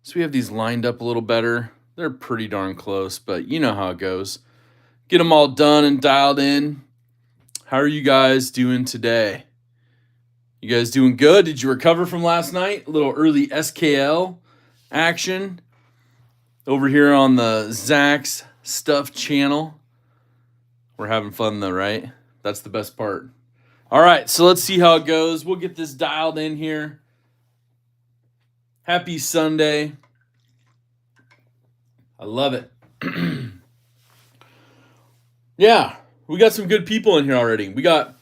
So we have these lined up a little better. They're pretty darn close, but you know how it goes. Get them all done and dialed in. How are you guys doing today? You guys doing good? Did you recover from last night? A little early SKL action over here on the Zach's Stuff channel. We're having fun though, right? That's the best part. All right, so let's see how it goes. We'll get this dialed in here. Happy Sunday. I love it. Yeah, we got some good people in here already. We got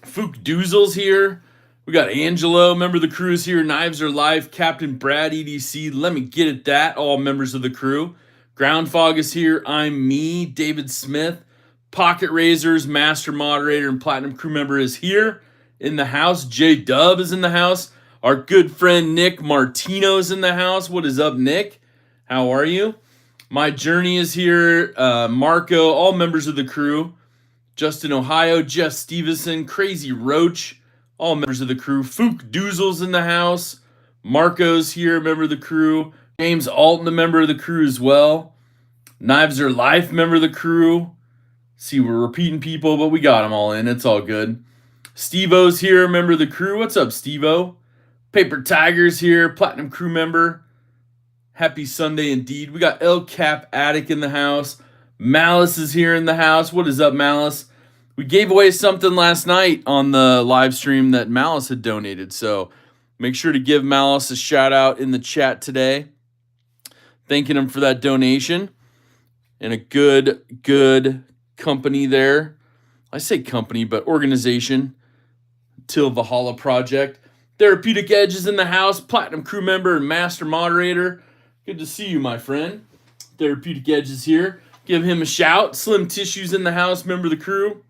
Fook Doozles here. We got Angelo, member of the crew, is here. Knives Are Life, Captain Brad EDC. Let me get at that. All members of the crew. Groundfog is here. I'm me. David Smith. Pocket Razors, Master Moderator, and Platinum crew member is here in the house. J Dub is in the house. Our good friend Nick Martino is in the house. What is up, Nick? How are you? My Journey is here. Marco, all members of the crew. Justin Ohio, Jeff Stevenson, Crazy Roach, all members of the crew. Fook Doozle's in the house. Marco's here, member of the crew. James Alton, a member of the crew as well. Knives Are Life, member of the crew. See, we're repeating people, but we got them all in. It's all good. Steve-O's here, member of the crew. What's up, Steve-O? Paper Tiger's here, Platinum crew member. Happy Sunday indeed. We got El Cap Attic in the house. Malice is here in the house. What is up, Malice? We gave away something last night on the live stream that Malice had donated. So make sure to give Malice a shout out in the chat today. Thanking him for that donation. And a good company there. I say company, but organization. Till Valhalla Project. Therapeutic Edge is in the house. Platinum crew member and master moderator. Good to see you, my friend. Therapeutic Edge is here. Give him a shout. Slim Tissue's in the house, member of the crew.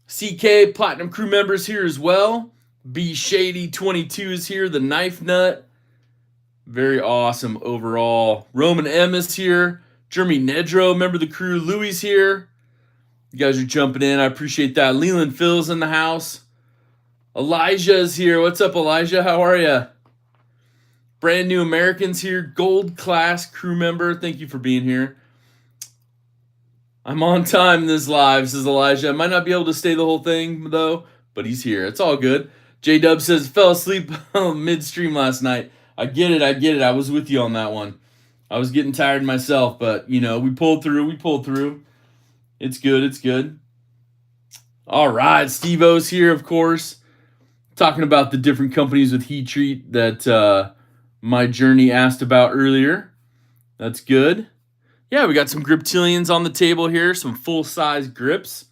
CK, Platinum crew members here as well. B Shady 22 is here. The Knife Nut. Very awesome overall. Roman M is here. Jeremy Nedro, member of the crew. Louie's here. You guys are jumping in. I appreciate that. Leland Phil's in the house. Elijah is here. What's up, Elijah? How are you? Brand New Americans here. Gold class crew member. Thank you for being here. I'm on time in this live, says Elijah. I might not be able to stay the whole thing, though, but he's here. It's all good. J-Dub says, fell asleep midstream last night. I get it. I was with you on that one. I was getting tired myself, but, you know, we pulled through. It's good. All right, Steve-O's here, of course. Talking about the different companies with heat treat that My Journey asked about earlier. That's good. Yeah, we got some Griptilians on the table here, some full-size grips.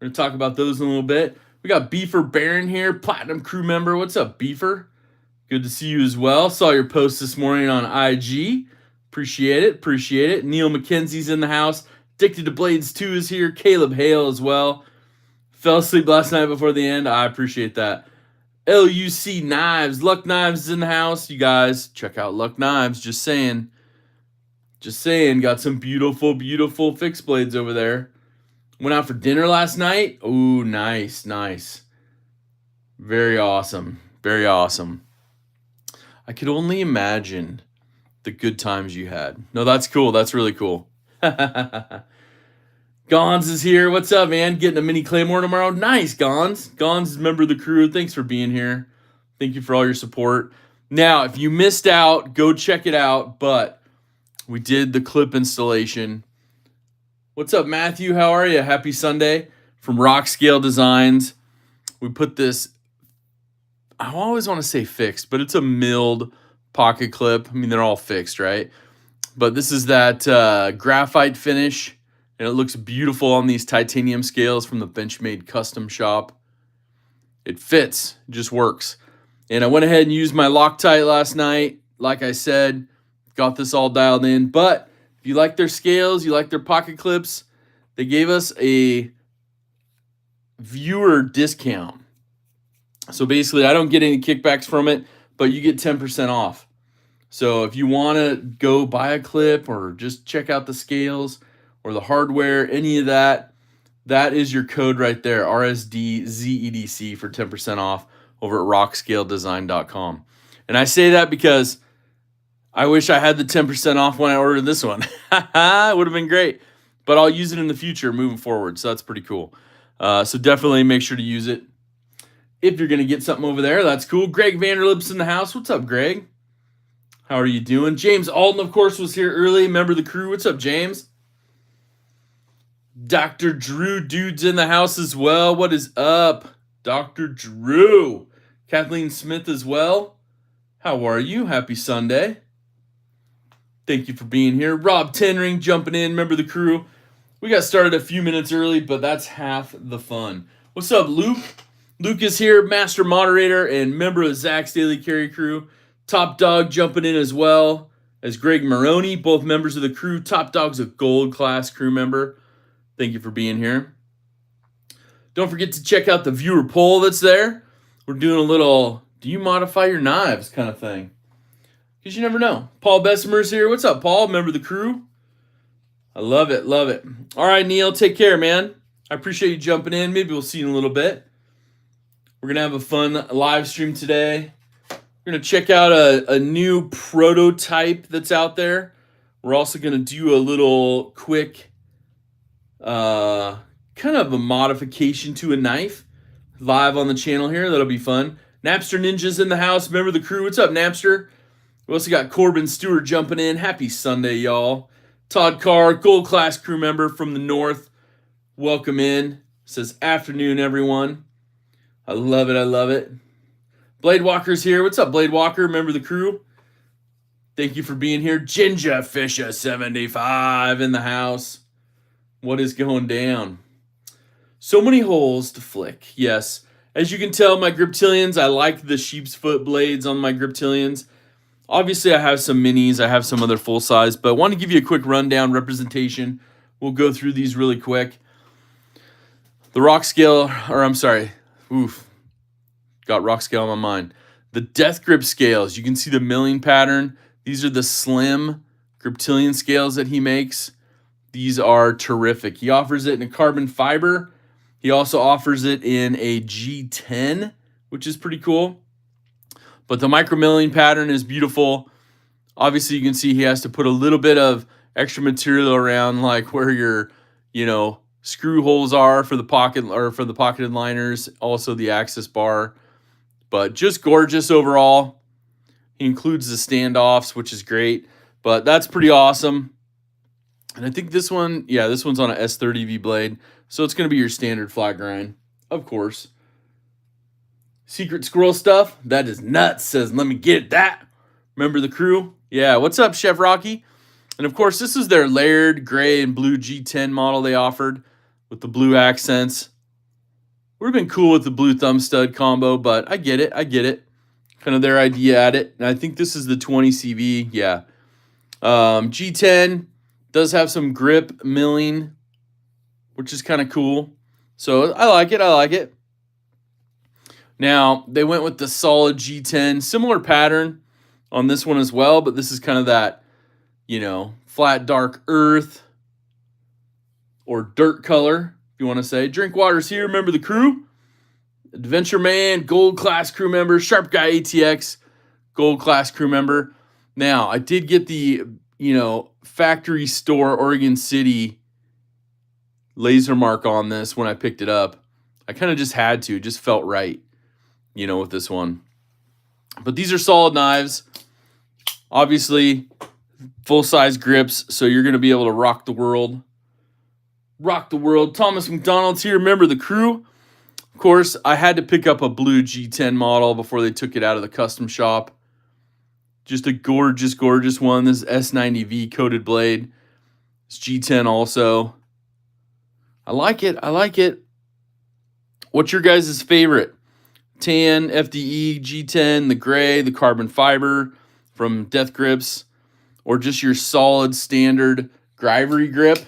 We're going to talk about those in a little bit. We got Beefer Baron here, Platinum crew member. What's up, Beefer? Good to see you as well. Saw your post this morning on IG. Appreciate it. Neil McKenzie's in the house. Addicted to Blades 2 is here. Caleb Hale as well. Fell asleep last night before the end. I appreciate that. LUC Knives. Luck Knives is in the house. You guys, check out Luck Knives. Just saying. Got some beautiful fixed blades over there. Went out for dinner last night. Oh, nice. Very awesome. I could only imagine the good times you had. No, that's cool. That's really cool. Gons is here. What's up, man? Getting a mini Claymore tomorrow? Nice, Gons. Gons is a member of the crew. Thanks for being here. Thank you for all your support. Now, if you missed out, go check it out, but we did the clip installation. What's up, Matthew? How are you? Happy Sunday from Rock Scale Designs. We put this, I always want to say fixed, but it's a milled pocket clip. I mean, they're all fixed, right? But this is that graphite finish, and it looks beautiful on these titanium scales from the Benchmade Custom Shop. It fits. It just works. And I went ahead and used my Loctite last night. Like I said, got this all dialed in. But if you like their scales, you like their pocket clips, they gave us a viewer discount. So basically, I don't get any kickbacks from it, but you get 10% off. So if you want to go buy a clip or just check out the scales or the hardware, any of that, that is your code right there, RSDZEDC for 10% off over at rockscaledesign.com. And I say that because I wish I had the 10% off when I ordered this one. It would have been great. But I'll use it in the future moving forward, so that's pretty cool. So definitely make sure to use it. If you're going to get something over there, that's cool. Greg Vanderlip's in the house. What's up, Greg? How are you doing? James Alton, of course, was here early. Member of the crew. What's up, James? Dr. Drew Dude's in the house as well. What is up, Dr. Drew? Kathleen Smith as well. How are you? Happy Sunday. Thank you for being here. Rob Tenring jumping in. Member of the crew. We got started a few minutes early, but that's half the fun. What's up, Luke? Luke is here, master moderator and member of Zach's Daily Carry crew. Top Dog jumping in as well as Greg Maroney, both members of the crew. Top Dog's a gold class crew member. Thank you for being here. Don't forget to check out the viewer poll that's there. We're doing a little, do you modify your knives kind of thing? Because you never know. Paul Bessemer's here. What's up, Paul? Member of the crew. I love it, love it. All right, Neil, take care, man. I appreciate you jumping in. Maybe we'll see you in a little bit. We're going to have a fun live stream today. We're going to check out a new prototype that's out there. We're also going to do a little quick kind of a modification to a knife live on the channel here. That'll be fun. Napster Ninja's in the house. Member of the crew. What's up, Napster? We also got Corbin Stewart jumping in. Happy Sunday, y'all. Todd Carr, gold class crew member from the north. Welcome in. Says afternoon, everyone. I love it. I love it. Blade Walker's here. What's up, Blade Walker? Member of the crew. Thank you for being here. Ginger Fisher 75 in the house. What is going down? So many holes to flick. Yes. As you can tell, my Griptilians, I like the sheep's foot blades on my Griptilians. Obviously, I have some minis. I have some other full size, but I want to give you a quick rundown representation. We'll go through these really quick. The rock scale, or I'm sorry, got rock scale on my mind. The death grip scales, you can see the milling pattern. These are the slim Griptilian scales that he makes. These are terrific. He offers it in a carbon fiber. He also offers it in a G10, which is pretty cool. But the micro milling pattern is beautiful. Obviously, you can see he has to put a little bit of extra material around, like where your, screw holes are for the pocket or for the pocketed liners. Also the access bar, but just gorgeous overall. He includes the standoffs, which is great. But that's pretty awesome. And I think this one, this one's on a S30V blade, so it's going to be your standard flat grind, of course. Secret Squirrel stuff, that is nuts, says, let me get that. Remember the crew? Yeah, what's up, Chef Rocky? And of course, this is their layered gray and blue G10 model they offered with the blue accents. Would have been cool with the blue thumb stud combo, but I get it. Kind of their idea at it. And I think this is the 20 CV, yeah. G10 does have some grip milling, which is kind of cool. So I like it. Now, they went with the solid G10. Similar pattern on this one as well, but this is kind of that, flat dark earth or dirt color, if you want to say. Drinkwater's here. Remember the crew? Adventure Man, gold class crew member. Sharp Guy ATX, gold class crew member. Now, I did get the, factory store Oregon City laser mark on this when I picked it up. I kind of just had to. Just felt right. With this one. But these are solid knives. Obviously, full-size grips, so you're going to be able to rock the world. Rock the world. Thomas McDonald's here. Remember the crew? Of course, I had to pick up a blue G10 model before they took it out of the custom shop. Just a gorgeous, gorgeous one. This is S90V coated blade. It's G10 also. I like it. What's your guys' favorite? Tan, FDE, G10, the gray, the carbon fiber from Death Grips, or just your solid standard Grivery grip.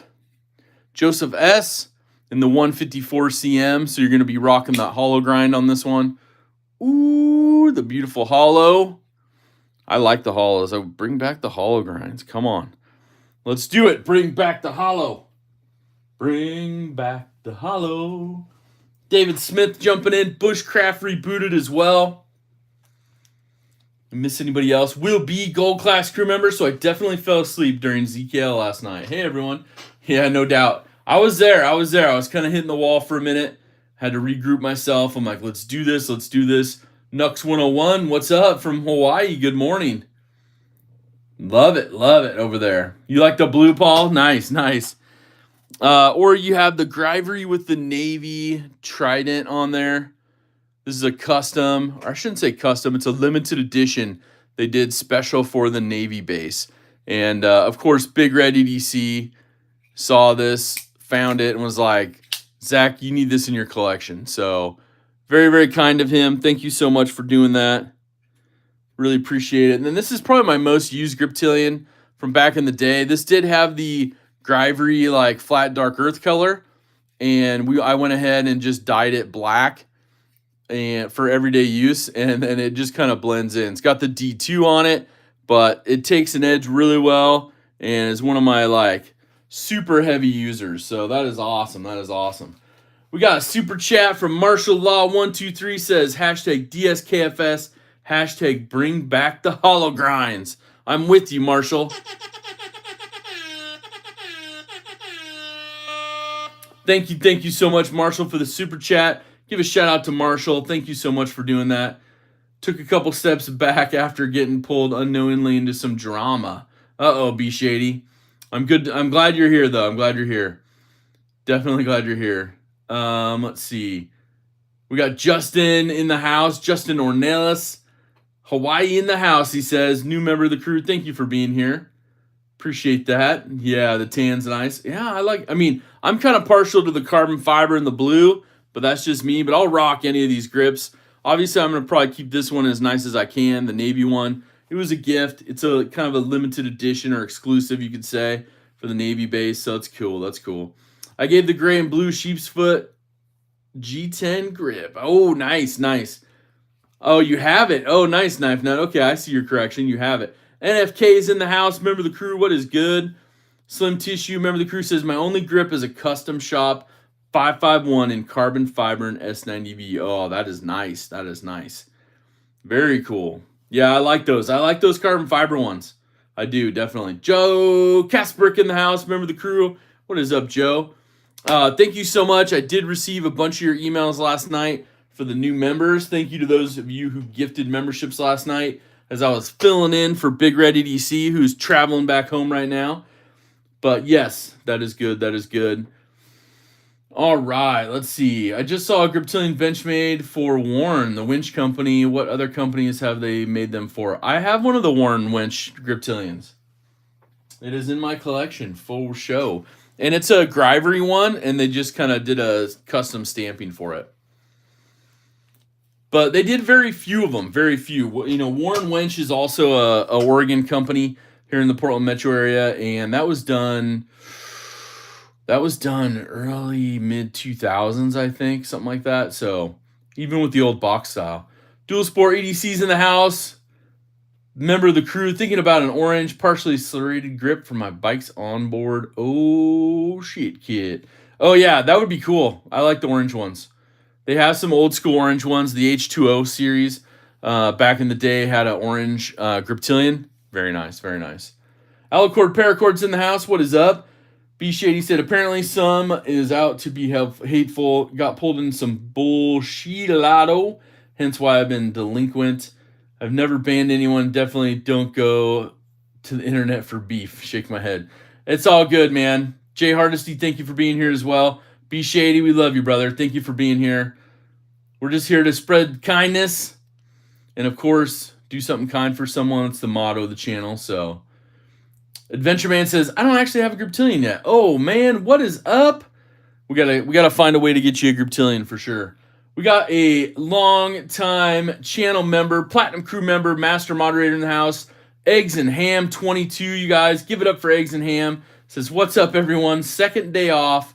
Joseph S. in the 154 CM, so you're going to be rocking that hollow grind on this one. Ooh, the beautiful hollow. I like the hollows. I would bring back the hollow grinds. Come on. Let's do it. Bring back the hollow. Bring back the hollow. David Smith jumping in. Bushcraft rebooted as well. miss anybody else? Will be gold class crew member, so I definitely fell asleep during ZKL last night. Hey everyone. Yeah, no doubt. I was there. I was kind of hitting the wall for a minute. Had to regroup myself. I'm like, let's do this. Nux 101, what's up from Hawaii? Good morning. Love it over there. You like the blue, Paul? Nice. Or you have the Grivery with the Navy Trident on there. This is a custom, or I shouldn't say custom, it's a limited edition. They did special for the Navy base. And of course, Big Red EDC saw this, found it, and was like, Zach, you need this in your collection. So very, very kind of him. Thank you so much for doing that. Really appreciate it. And then this is probably my most used Griptilian from back in the day. This did have the Grivery like flat dark earth color, and I went ahead and just dyed it black and for everyday use, and then it just kind of blends in. It's got the D2 on it, but it takes an edge really well and is one of my like super heavy users. So that is awesome. We got a super chat from Marshall Law 123 says hashtag DSKFS, hashtag bring back the hollow grinds. I'm with you, Marshall. Thank you so much, Marshall, for the super chat. Give a shout out to Marshall. Thank you so much for doing that. Took a couple steps back after getting pulled unknowingly into some drama. Uh-oh, B Shady. I'm good. I'm glad you're here, though. I'm glad you're here. Definitely glad you're here. Let's see. We got Justin in the house. Justin Ornelas. Hawaii in the house, he says. New member of the crew. Thank you for being here. Appreciate that. Yeah, the tan's nice. Yeah, I'm kind of partial to the carbon fiber and the blue, but that's just me. But I'll rock any of these grips. Obviously, I'm going to probably keep this one as nice as I can, the Navy one. It was a gift. It's a kind of a limited edition or exclusive, you could say, for the Navy base. So it's cool. That's cool. I gave the gray and blue sheep's foot G10 grip. Oh, nice. Oh, you have it. Oh, nice, Knife Nut. Okay, I see your correction. You have it. NFK is in the house. Member of the crew. What is good? Slim Tissue. Member of the crew says, my only grip is a custom shop 551 in carbon fiber and S90V. Oh, that is nice. Very cool. Yeah, I like those. I like those carbon fiber ones. I do, definitely. Joe Kasperk in the house. Member of the crew. What is up, Joe? Thank you so much. I did receive a bunch of your emails last night for the new members. Thank you to those of you who gifted memberships last night as I was filling in for Big Red EDC, who's traveling back home right now. But yes, that is good. All right, let's see. I just saw a Griptilian Benchmade for Warren, the winch company. What other companies have they made them for? I have one of the Warren winch Griptilians. It is in my collection, full show. And it's a Grivery one, and they just kind of did a custom stamping for it. But they did very few of them, very few. You know, Warren Winch is also a Oregon company here in the Portland metro area, and that was done early mid-2000s, I think, something like that. So even with the old box style. Dual Sport EDC's in the house. Member of the crew, thinking about an orange partially serrated grip for my bike's onboard. Oh, shit, kid. Oh, yeah, that would be cool. I like the orange ones. They have some old school orange ones. The H2O series back in the day had an orange Griptilian. Very nice. Alicord Paracord's in the house. What is up? B Shady said, apparently some is out to be hateful. Got pulled in some bullshit-lado. Hence why I've been delinquent. I've never banned anyone. Definitely don't go to the internet for beef. Shake my head. It's all good, man. Jay Hardesty, thank you for being here as well. Be Shady, we love you, brother. Thank you for being here. We're just here to spread kindness. And, of course, do something kind for someone. It's the motto of the channel. So, Adventure Man says, I don't actually have a Griptilian yet. Oh, man, what is up? We gotta find a way to get you a Griptilian for sure. We got a long-time channel member, Platinum Crew member, Master Moderator in the house, Eggs and Ham 22, you guys. Give it up for Eggs and Ham. Says, what's up, everyone? Second day off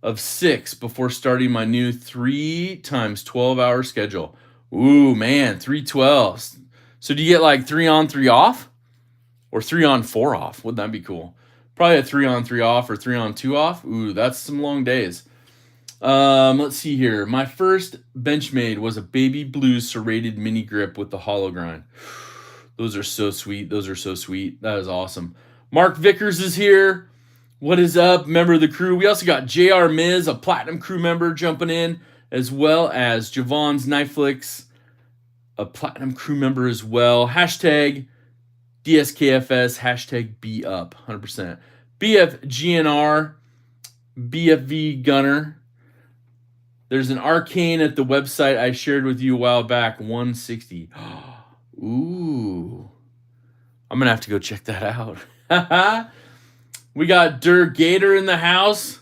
of 6 before starting my new 3 times 12-hour schedule. Ooh, man, 3 12s. So do you get like 3 on, 3 off? Or 3 on, 4 off? Wouldn't that be cool? Probably a 3 on, 3 off or 3 on, 2 off. Ooh, that's some long days. Let's see here. My first Benchmade was a baby blue serrated mini grip with the hollow grind. Those are so sweet. Those are so sweet. That is awesome. Mark Vickers is here. What is up? Member of the crew. We also got JR Miz, a platinum crew member, jumping in, as well as Javon's Knifeflix, a platinum crew member as well. Hashtag DSKFS, hashtag B up, 100%. BFGNR, BFV Gunner. There's an arcane at the website I shared with you a while back, 160. Ooh. I'm going to have to go check that out. We got Dur Gator in the house.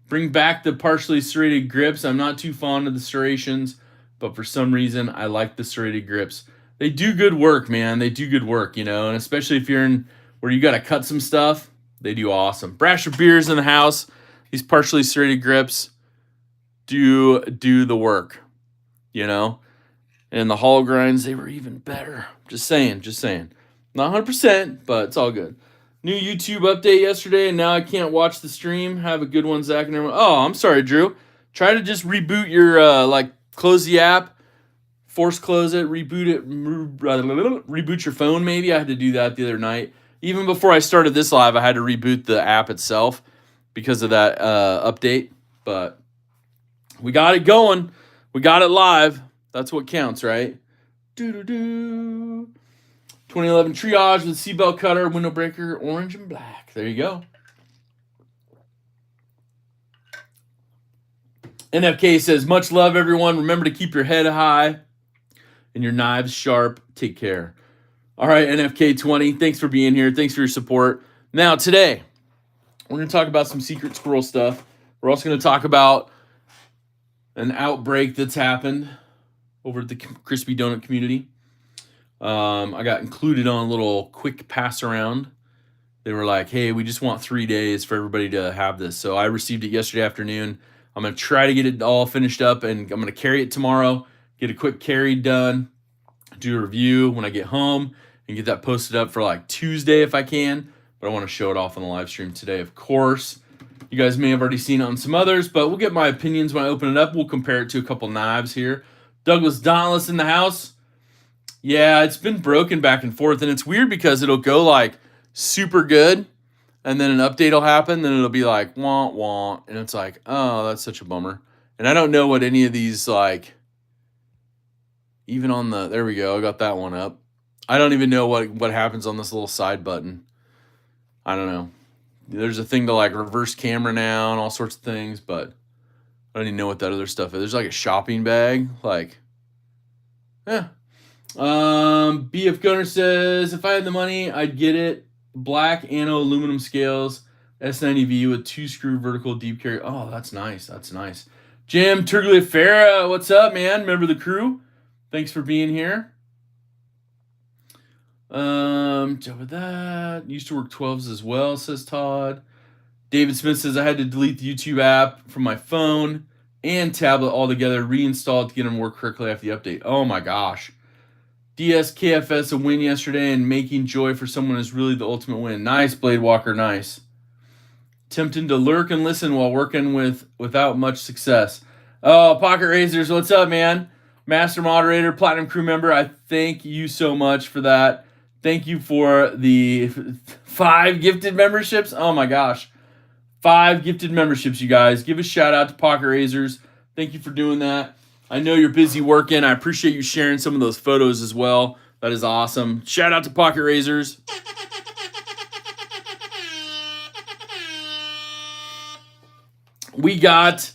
Bring back the partially serrated grips. I'm not too fond of the serrations, but for some reason, I like the serrated grips. They do good work, man. They do good work, you know, and especially if you're in where you got to cut some stuff, they do awesome. Brasher Beers in the house. These partially serrated grips do the work, you know. And the hollow grinds, they were even better. Just saying. Not 100%, but it's all good. New YouTube update yesterday, and now I can't watch the stream. Have a good one, Zach and everyone. Oh, I'm sorry, Drew. Try to just reboot your, close the app, force close it, reboot your phone maybe. I had to do that the other night. Even before I started this live, I had to reboot the app itself because of that update. But we got it going. We got it live. That's what counts, right? 2011 Triage with seatbelt cutter, window breaker, orange and black. There you go. NFK says, much love, everyone. Remember to keep your head high and your knives sharp. Take care. All right, NFK20, thanks for being here. Thanks for your support. Now, today, we're going to talk about some Secret Squirrel stuff. We're also going to talk about an outbreak that's happened over at the Crispy Donut community. I got included on a little quick pass around. They were like, hey, we just want 3 days for everybody to have this. So I received it yesterday afternoon. I'm going to try to get it all finished up, and I'm going to carry it tomorrow, get a quick carry done, do a review when I get home, and get that posted up for like Tuesday if I can. But I want to show it off on the live stream today, of course. You guys may have already seen it on some others, but we'll get my opinions when I open it up. We'll compare it to a couple knives here. Douglas Dauntless in the house. Yeah, it's been broken back and forth, and it's weird because it'll go like super good, and then an update will happen, then it'll be like wah wah, and it's like, oh, that's such a bummer. And I don't know what any of these, like, even on the, there we go, I got that one up. I don't even know what happens on this little side button. I don't know. There's a thing to like reverse camera now and all sorts of things, but I don't even know what that other stuff is. There's like a shopping bag, like, BF Gunner says, if I had the money, I'd get it. Black anno aluminum scales, S90V with 2-screw vertical deep carry. Oh, that's nice. That's nice. Jim Turgliafera, what's up, man? Remember the crew? Thanks for being here. With that, used to work 12s as well, says Todd. David Smith says, I had to delete the YouTube app from my phone and tablet altogether, reinstall it to get them to work correctly after the update. Oh my gosh. DSKFS a win yesterday, and making joy for someone is really the ultimate win. Nice, Blade Walker, nice. Tempting to lurk and listen while working without much success. Oh, Pocket Razors, what's up, man? Master Moderator, Platinum Crew member, I thank you so much for that. Thank you for the 5 gifted memberships. Oh my gosh. 5 gifted memberships, you guys. Give a shout out to Pocket Razors. Thank you for doing that. I know you're busy working. I appreciate you sharing some of those photos as well. That is awesome. Shout out to Pocket Razors. We got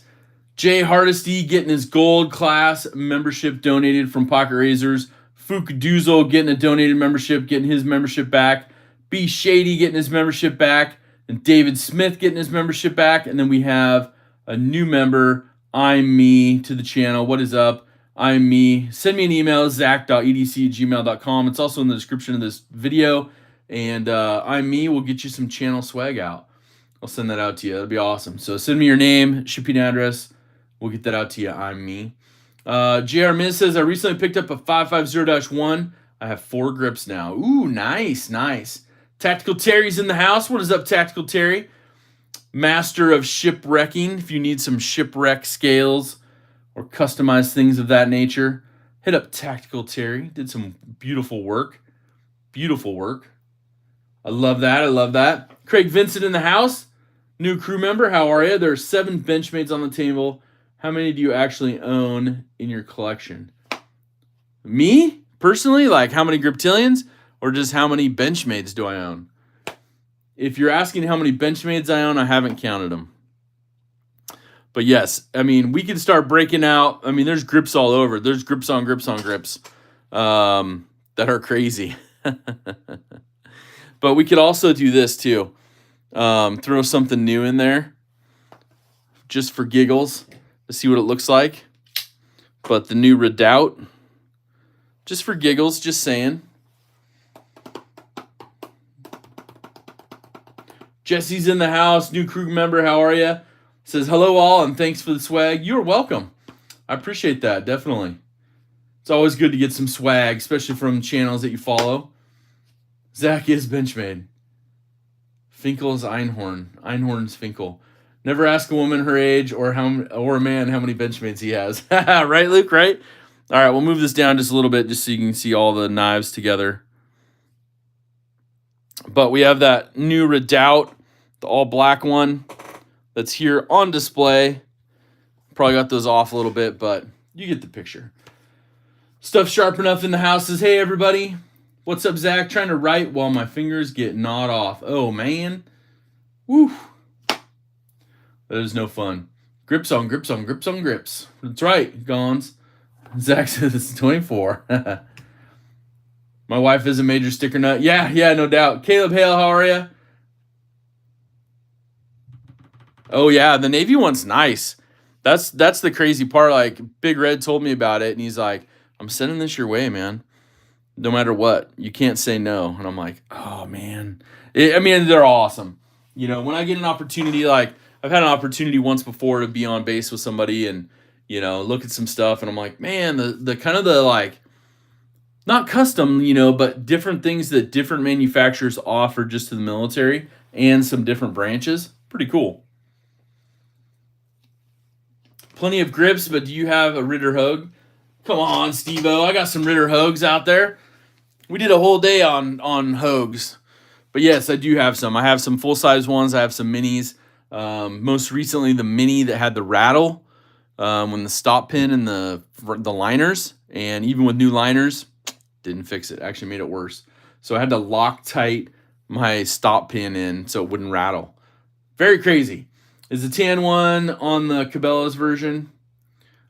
Jay Hardesty getting his gold class membership donated from Pocket Razors. Fook Duzel getting a donated membership, getting his membership back. B Shady getting his membership back. And David Smith getting his membership back. And then we have a new member, I'm Me, to the channel. What is up? I'm Me. Send me an email, zach.edc@gmail.com. It's also in the description of this video. And I'm Me will get you some channel swag out. I'll send that out to you. That'll be awesome. So send me your name, shipping address. We'll get that out to you. I'm Me. JR Miz says, I recently picked up a 550-1. I have 4 grips now. Ooh, nice, nice. Tactical Terry's in the house. What is up, Tactical Terry? Master of shipwrecking. If you need some shipwreck scales or customized things of that nature, hit up Tactical Terry. Did some beautiful work. Beautiful work. I love that. I love that. Craig Vincent in the house. New crew member. How are you? There are 7 Benchmades on the table. How many do you actually own in your collection? Me? Personally? Like how many Griptilians? Or just how many Benchmades do I own? If you're asking how many Benchmades I own, I haven't counted them. But yes, I mean, we can start breaking out. I mean, there's grips all over. There's grips on grips on grips that are crazy. But we could also do this too. Throw something new in there just for giggles to see what it looks like. But the new Redoubt, just for giggles, just saying. Jesse's in the house, new crew member. How are you? Says hello all and thanks for the swag. You're welcome. I appreciate that, definitely. It's always good to get some swag, especially from channels that you follow. Zach is Benchmade. Finkel is Einhorn. Einhorn's Finkel. Never ask a woman her age or a man how many Benchmades he has. Right, Luke? Right? All right, we'll move this down just a little bit just so you can see all the knives together. But we have that new Redoubt, the all-black one that's here on display. Probably got those off a little bit, but you get the picture. Stuff sharp enough in the house says, hey, everybody. What's up, Zach? Trying to write while my fingers get gnawed off. Oh, man. Woo. That is no fun. Grips on grips on grips on grips. That's right, Gons. Zach says it's 24. My wife is a major sticker nut. Yeah, no doubt. Caleb Hale, how are you? Oh, yeah, the Navy one's nice. That's the crazy part. Like, Big Red told me about it, and he's like, I'm sending this your way, man. No matter what. You can't say no. And I'm like, oh, man. I mean, they're awesome. You know, when I get an opportunity, like, I've had an opportunity once before to be on base with somebody and, you know, look at some stuff, and I'm like, man, the kind of the, like, not custom, you know, but different things that different manufacturers offer just to the military and some different branches. Pretty cool. Plenty of grips, but do you have a Ritter Hogue? Come on, Steve-O. I got some Ritter Hogues out there. We did a whole day on Hogues. But yes, I do have some. I have some full-size ones. I have some minis. Most recently, the mini that had the rattle when the stop pin and the liners. And even with new liners, didn't fix it. Actually made it worse. So I had to lock tight my stop pin in so it wouldn't rattle. Very crazy. Is the tan one on the Cabela's version?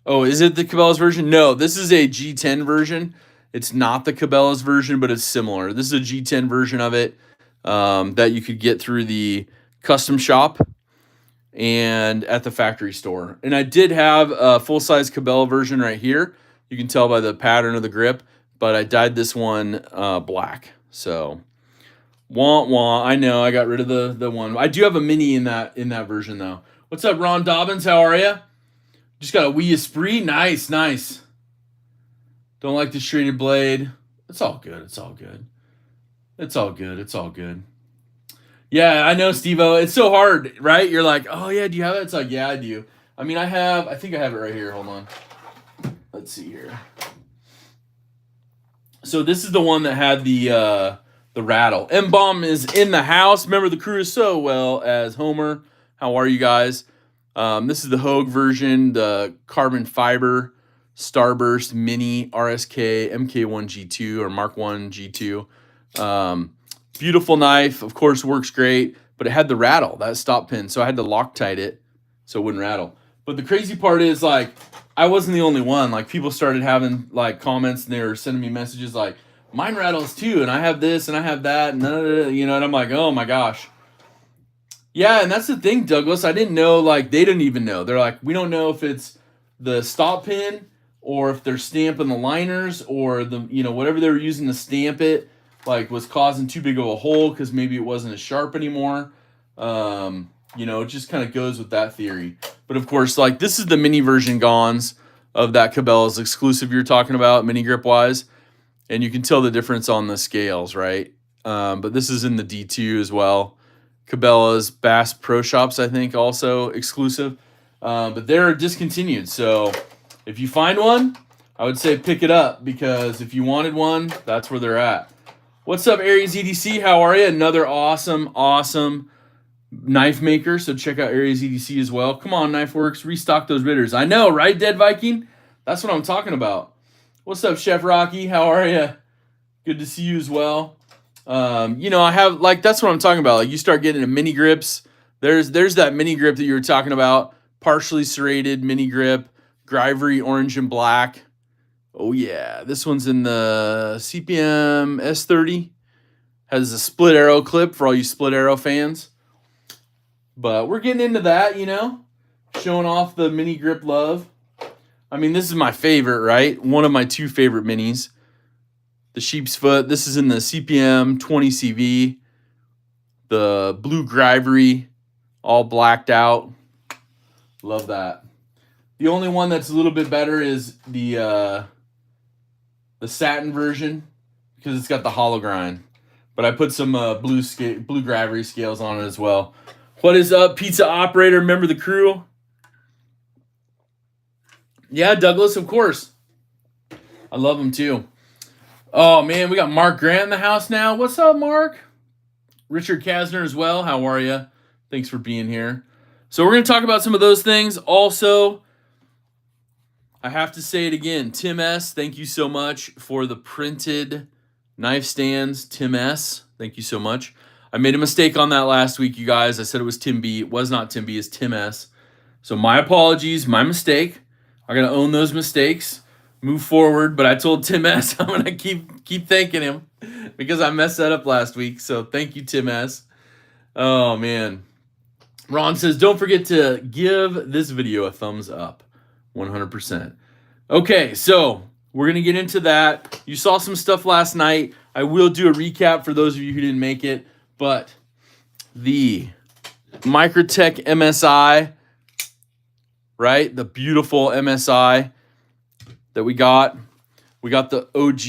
Oh, is it the Cabela's version? No, this is a G10 version. It's not the Cabela's version, but it's similar. This is a G10 version of it that you could get through the custom shop and at the factory store. And I did have a full-size Cabela version right here. You can tell by the pattern of the grip, but I dyed this one black. So, wah. I know I got rid of the one. I do have a mini in that version though. What's up, Ron Dobbins? How are you? Just got a wee Esprit. Nice. Don't like the shredded blade. It's all good. It's all good. Yeah, I know, Steve-O. It's so hard, right? You're like, oh yeah, do you have it? It's like, yeah, I do. I mean, I think I have it right here. Hold on. Let's see here. So this is the one that had the rattle. M-Bomb is in the house. Remember the crew is so well as Homer. How are you guys? This is the Hogue version, the carbon fiber Starburst Mini RSK MK1 G2 or Mark 1 G2. Beautiful knife, of course, works great, but it had the rattle, that stop pin, so I had to Loctite it so it wouldn't rattle. But the crazy part is, like, I wasn't the only one. Like, people started having, like, comments, and they were sending me messages like, mine rattles too, and I have this, and I have that, and you know, and I'm like, oh my gosh. Yeah, and that's the thing, Douglas. I didn't know, like, they didn't even know. They're like, we don't know if it's the stop pin or if they're stamping the liners or the, you know, whatever they were using to stamp it, like, was causing too big of a hole because maybe it wasn't as sharp anymore. You know, it just kind of goes with that theory. But, of course, like, this is the mini version Gons of that Cabela's exclusive you're talking about, mini grip-wise. And you can tell the difference on the scales, right? But this is in the D2 as well. Cabela's Bass Pro Shops, I think, also exclusive. But they're discontinued. So if you find one, I would say pick it up because if you wanted one, that's where they're at. What's up, Aries EDC? How are you? Another awesome knife maker. So check out Aries EDC as well. Come on, Knife Works, restock those bitters. I know, right, Dead Viking? That's what I'm talking about. What's up, Chef Rocky? How are you? Good to see you as well. I have that's what I'm talking about. Like you start getting into mini grips. There's that mini grip that you were talking about, partially serrated mini grip, Grivory orange and black. Oh yeah, this one's in the CPM S30. Has a split arrow clip for all you split arrow fans. But we're getting into that, showing off the mini grip love. I mean, this is my favorite, right? One of my two favorite minis. The sheep's foot. This is in the CPM 20 CV. The blue Grivory, all blacked out. Love that. The only one that's a little bit better is the satin version because it's got the hollow grind. But I put some blue Grivory scales on it as well. What is up, Pizza Operator? Remember the crew? Yeah, Douglas, of course. I love him too. Oh, man, we got Mark Grant in the house now. What's up, Mark? Richard Kasner as well. How are you? Thanks for being here. So we're going to talk about some of those things. Also, I have to say it again. Tim S., thank you so much for the printed knife stands. Tim S., thank you so much. I made a mistake on that last week, you guys. I said it was Tim B. It was not Tim B. It's Tim S. So my apologies, my mistake. I'm going to own those mistakes, move forward. But I told Tim S. I'm going to keep thanking him because I messed that up last week. So thank you, Tim S. Oh, man. Ron says, don't forget to give this video a thumbs up. 100%. Okay, so we're going to get into that. You saw some stuff last night. I will do a recap for those of you who didn't make it. But the Microtech MSI, right? The beautiful MSI that we got the OG,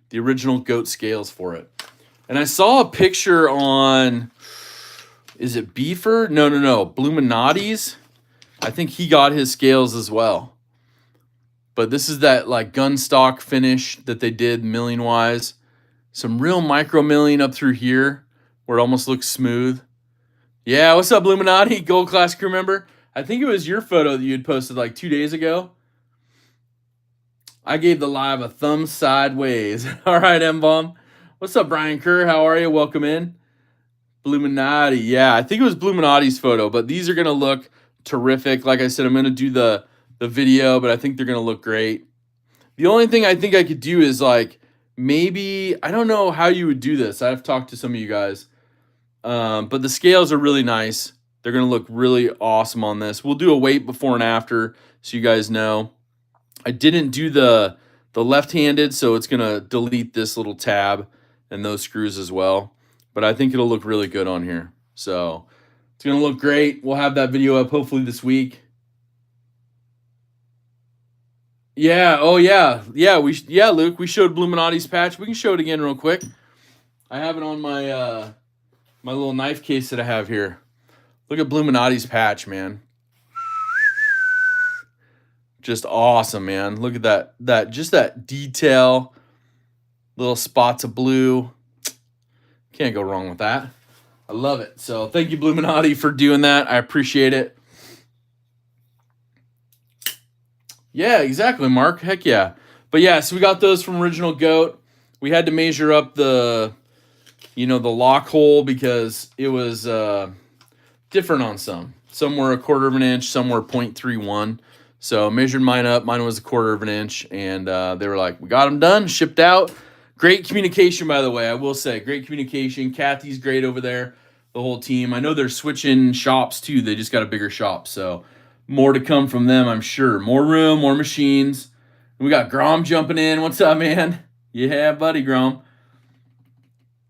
the original goat scales for it. And I saw a picture on, is it Beefer? No, Bluminati's. I think he got his scales as well. But this is that like gun stock finish that they did milling wise. Some real micro milling up through here where it almost looks smooth. Yeah, what's up, Illuminati? Gold class crew member. I think it was your photo that you had posted like 2 days ago. I gave the live a thumb sideways. All right, M-Bomb. What's up, Brian Kerr? How are you? Welcome in. Illuminati. Yeah, I think it was Illuminati's photo, but these are going to look terrific. Like I said, I'm going to do the video, but I think they're going to look great. The only thing I think I could do is like maybe, I don't know how you would do this. I've talked to some of you guys. But the scales are really nice. They're going to look really awesome on this. We'll do a weight before and after so you guys know. I didn't do the left-handed, so it's going to delete this little tab and those screws as well. But I think it'll look really good on here. So it's going to look great. We'll have that video up hopefully this week. Yeah, oh yeah. Yeah, Luke, we showed Bluminati's patch. We can show it again real quick. I have it on my my little knife case that I have here. Look at Bluminati's patch, man. Just awesome, man. Look at that just that detail. Little spots of blue. Can't go wrong with that. I love it. So thank you, Bluminati, for doing that. I appreciate it. Yeah, exactly, Mark. Heck yeah. But yeah, so we got those from Original Goat. We had to measure up the lock hole because it was different on some. Some were 1/4 of an inch, some were 0.31. So measured mine up. Mine was 1/4 of an inch, and they were like, we got them done, shipped out. Great communication, by the way, I will say. Great communication. Kathy's great over there, the whole team. I know they're switching shops, too. They just got a bigger shop, so more to come from them, I'm sure. More room, more machines. We got Grom jumping in. What's up, man? Yeah, buddy, Grom.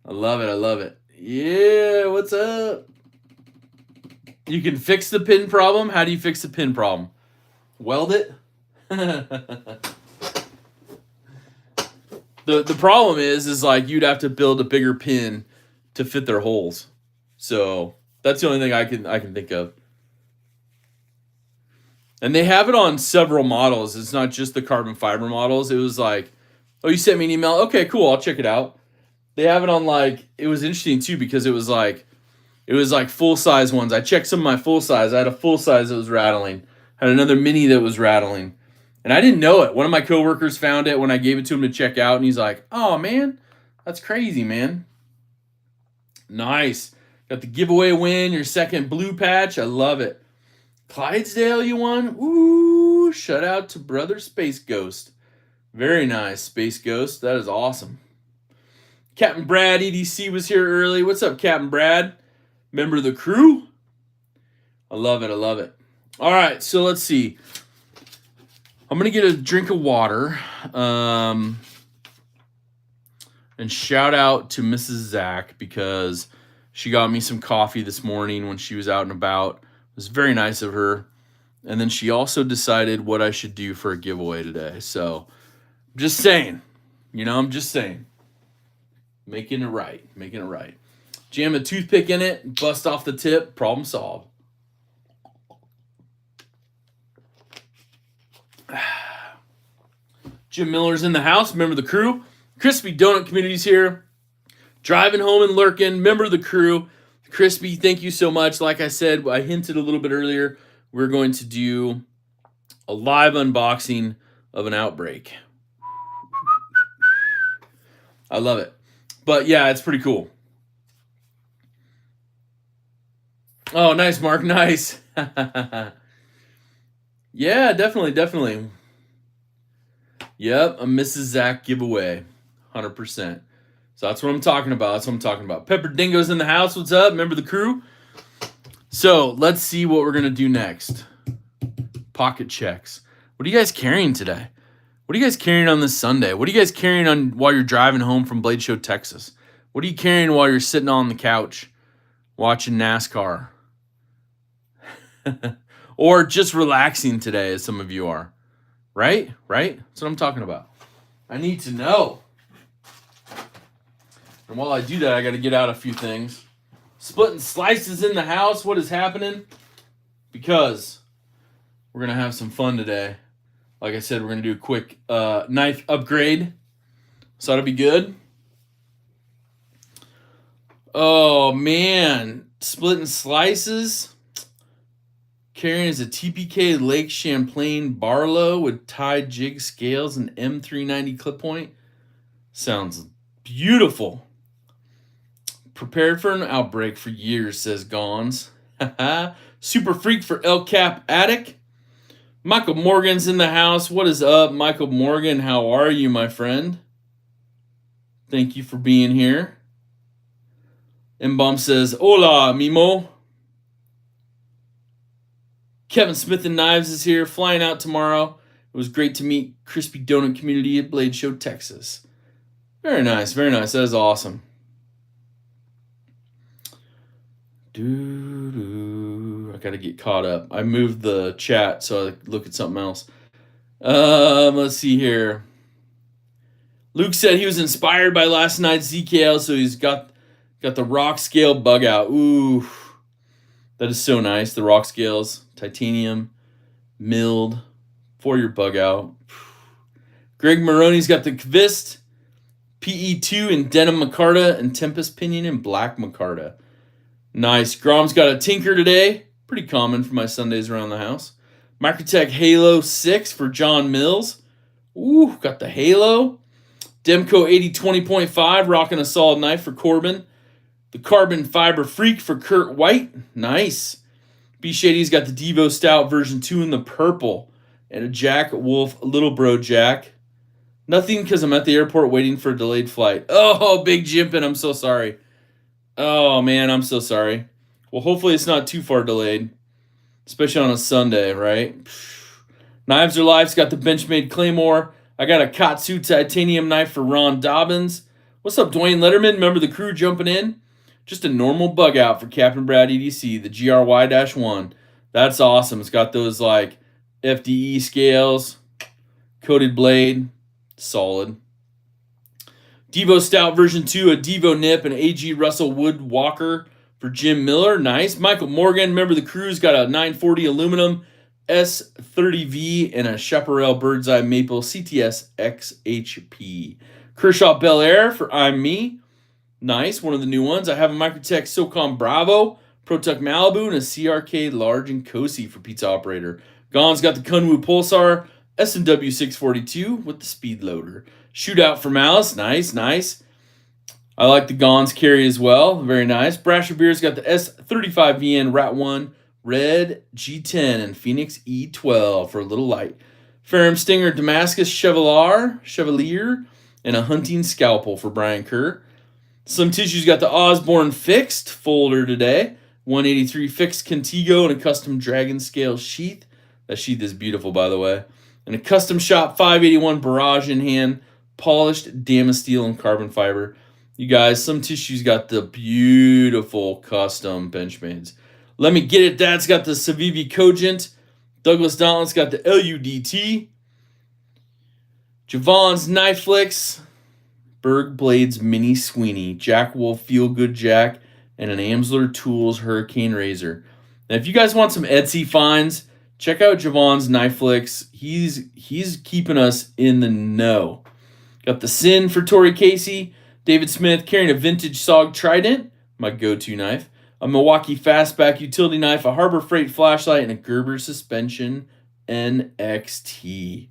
I love it. I love it. Yeah, what's up? You can fix the pin problem. How do you fix the pin problem? Weld it? The problem is like you'd have to build a bigger pin to fit their holes. So that's the only thing I can think of. And they have it on several models. It's not just the carbon fiber models. It was like, oh, you sent me an email? Okay, cool. I'll check it out. They have it on like, it was interesting too because it was like full size ones. I checked some of my full size. I had a full size that was rattling. Had another mini that was rattling. And I didn't know it. One of my coworkers found it when I gave it to him to check out, and he's like, "Oh man, that's crazy, man." Nice. Got the giveaway win, your second blue patch. I love it. Clydesdale, you won? Ooh, shout out to Brother Space Ghost. Very nice, Space Ghost. That is awesome. Captain Brad EDC was here early. What's up, Captain Brad? Member of the crew? I love it. I love it. All right, so let's see. I'm going to get a drink of water. And shout out to Mrs. Zach because she got me some coffee this morning when she was out and about. It was very nice of her. And then she also decided what I should do for a giveaway today. So, just saying. I'm just saying. Making it right. Making it right. Jam a toothpick in it, bust off the tip, problem solved. Jim Miller's in the house, member of the crew. Crispy Donut Community's here. Driving home and lurking, member of the crew. Crispy, thank you so much. Like I said, I hinted a little bit earlier, we're going to do a live unboxing of an Outbreak. I love it. But yeah, it's pretty cool. Oh, nice, Mark. Nice. Yeah, definitely. Yep, a Mrs. Zach giveaway. 100%. So that's what I'm talking about. Pepper Dingo's in the house. What's up? Remember the crew? So let's see what we're going to do next. Pocket checks. What are you guys carrying today? What are you guys carrying on this Sunday? What are you guys carrying on while you're driving home from Blade Show, Texas? What are you carrying while you're sitting on the couch watching NASCAR? Or just relaxing today, as some of you are. Right? That's what I'm talking about. I need to know. And while I do that, I got to get out a few things. Splitting slices in the house. What is happening? Because we're going to have some fun today. Like I said, we're going to do a quick knife upgrade. So that'll be good. Oh, man. Splitting slices. Carrying is a TPK Lake Champlain Barlow with tied jig scales and M390 clip point. Sounds beautiful. Prepared for an outbreak for years, says Gons. Super freak for El Cap Attic. Michael Morgan's in the house. What is up, Michael Morgan? How are you, my friend? Thank you for being here. M-Bomb says, hola, Mimo. Kevin Smith and Knives is here, flying out tomorrow. It was great to meet Crispy Donut Community at Blade Show, Texas. Very nice. That is awesome. I gotta get caught up. I moved the chat so I look at something else. Let's see here. Luke said he was inspired by last night's ZKL, so he's got the rock scale Bugout. Ooh, that is so nice. The rock scales, titanium, milled for your Bugout. Greg Maroney's got the Kvist, PE2 in denim micarta, and Tempest pinion in black micarta. Nice. Grom's got a Tinker today. Pretty common for my Sundays around the house. Microtech Halo 6 for John Mills. Ooh, got the Halo. Demco 8020.5, rocking a solid knife for Corbin. The Carbon Fiber Freak for Kurt White. Nice. B Shady's got the Devo Stout version 2 in the purple. And a Jack Wolf Little Bro Jack. Nothing because I'm at the airport waiting for a delayed flight. Oh, Big Jimpin', I'm so sorry. Oh, man, I'm so sorry. Well, hopefully it's not too far delayed. Especially on a Sunday, right? Knives Are Life's got the Benchmade Claymore. I got a Katsu titanium knife for Ron Dobbins. What's up, Dwayne Letterman? Remember the crew jumping in? Just a normal Bugout for Captain Brad EDC, the GRY-1. That's awesome. It's got those, like, FDE scales. Coated blade. Solid. Devo Stout version 2, a Devo Nip, and AG Russell Wood Walker for Jim Miller. Nice. Michael Morgan, member of the crew's got a 940 aluminum S30V and a Chaparral Bird's Eye Maple CTS XHP. Kershaw Bel Air for I'm Me. Nice, one of the new ones. I have a Microtech SOCOM Bravo, ProTuck Malibu, and a CRK Large and Cosi for Pizza Operator. Gon's got the Kunwu Pulsar, S&W 642 with the Speed Loader. Shootout for Malice, nice, nice. I like the Gon's carry as well, very nice. Brasher Beer's got the S35VN Rat 1 Red G10 and Phoenix E12 for a little light. Ferrum Stinger Damascus Chevalier, and a Hunting Scalpel for Brian Kerr. Slim Tissue's got the Osborne Fixed folder today. 183 Fixed Contigo and a custom Dragon Scale sheath. That sheath is beautiful, by the way. And a custom shop 581 Barrage in hand, polished Damasteel and carbon fiber. You guys, Slim Tissue's got the beautiful custom Benchmades. Let Me Get It, Dad's got the Civivi Cogent. Douglas Dauntlet's got the LUDT. Javon's Knife Flicks. Berg Blades Mini Sweeney. Jack Wolf Feel Good Jack. And an Amsler Tools Hurricane Razor. Now, if you guys want some Etsy finds, check out Javon's Knife Flicks. He's keeping us in the know. Got the Sin for Tori Casey. David Smith carrying a vintage SOG Trident, my go-to knife. A Milwaukee Fastback utility knife, a Harbor Freight flashlight, and a Gerber Suspension NXT.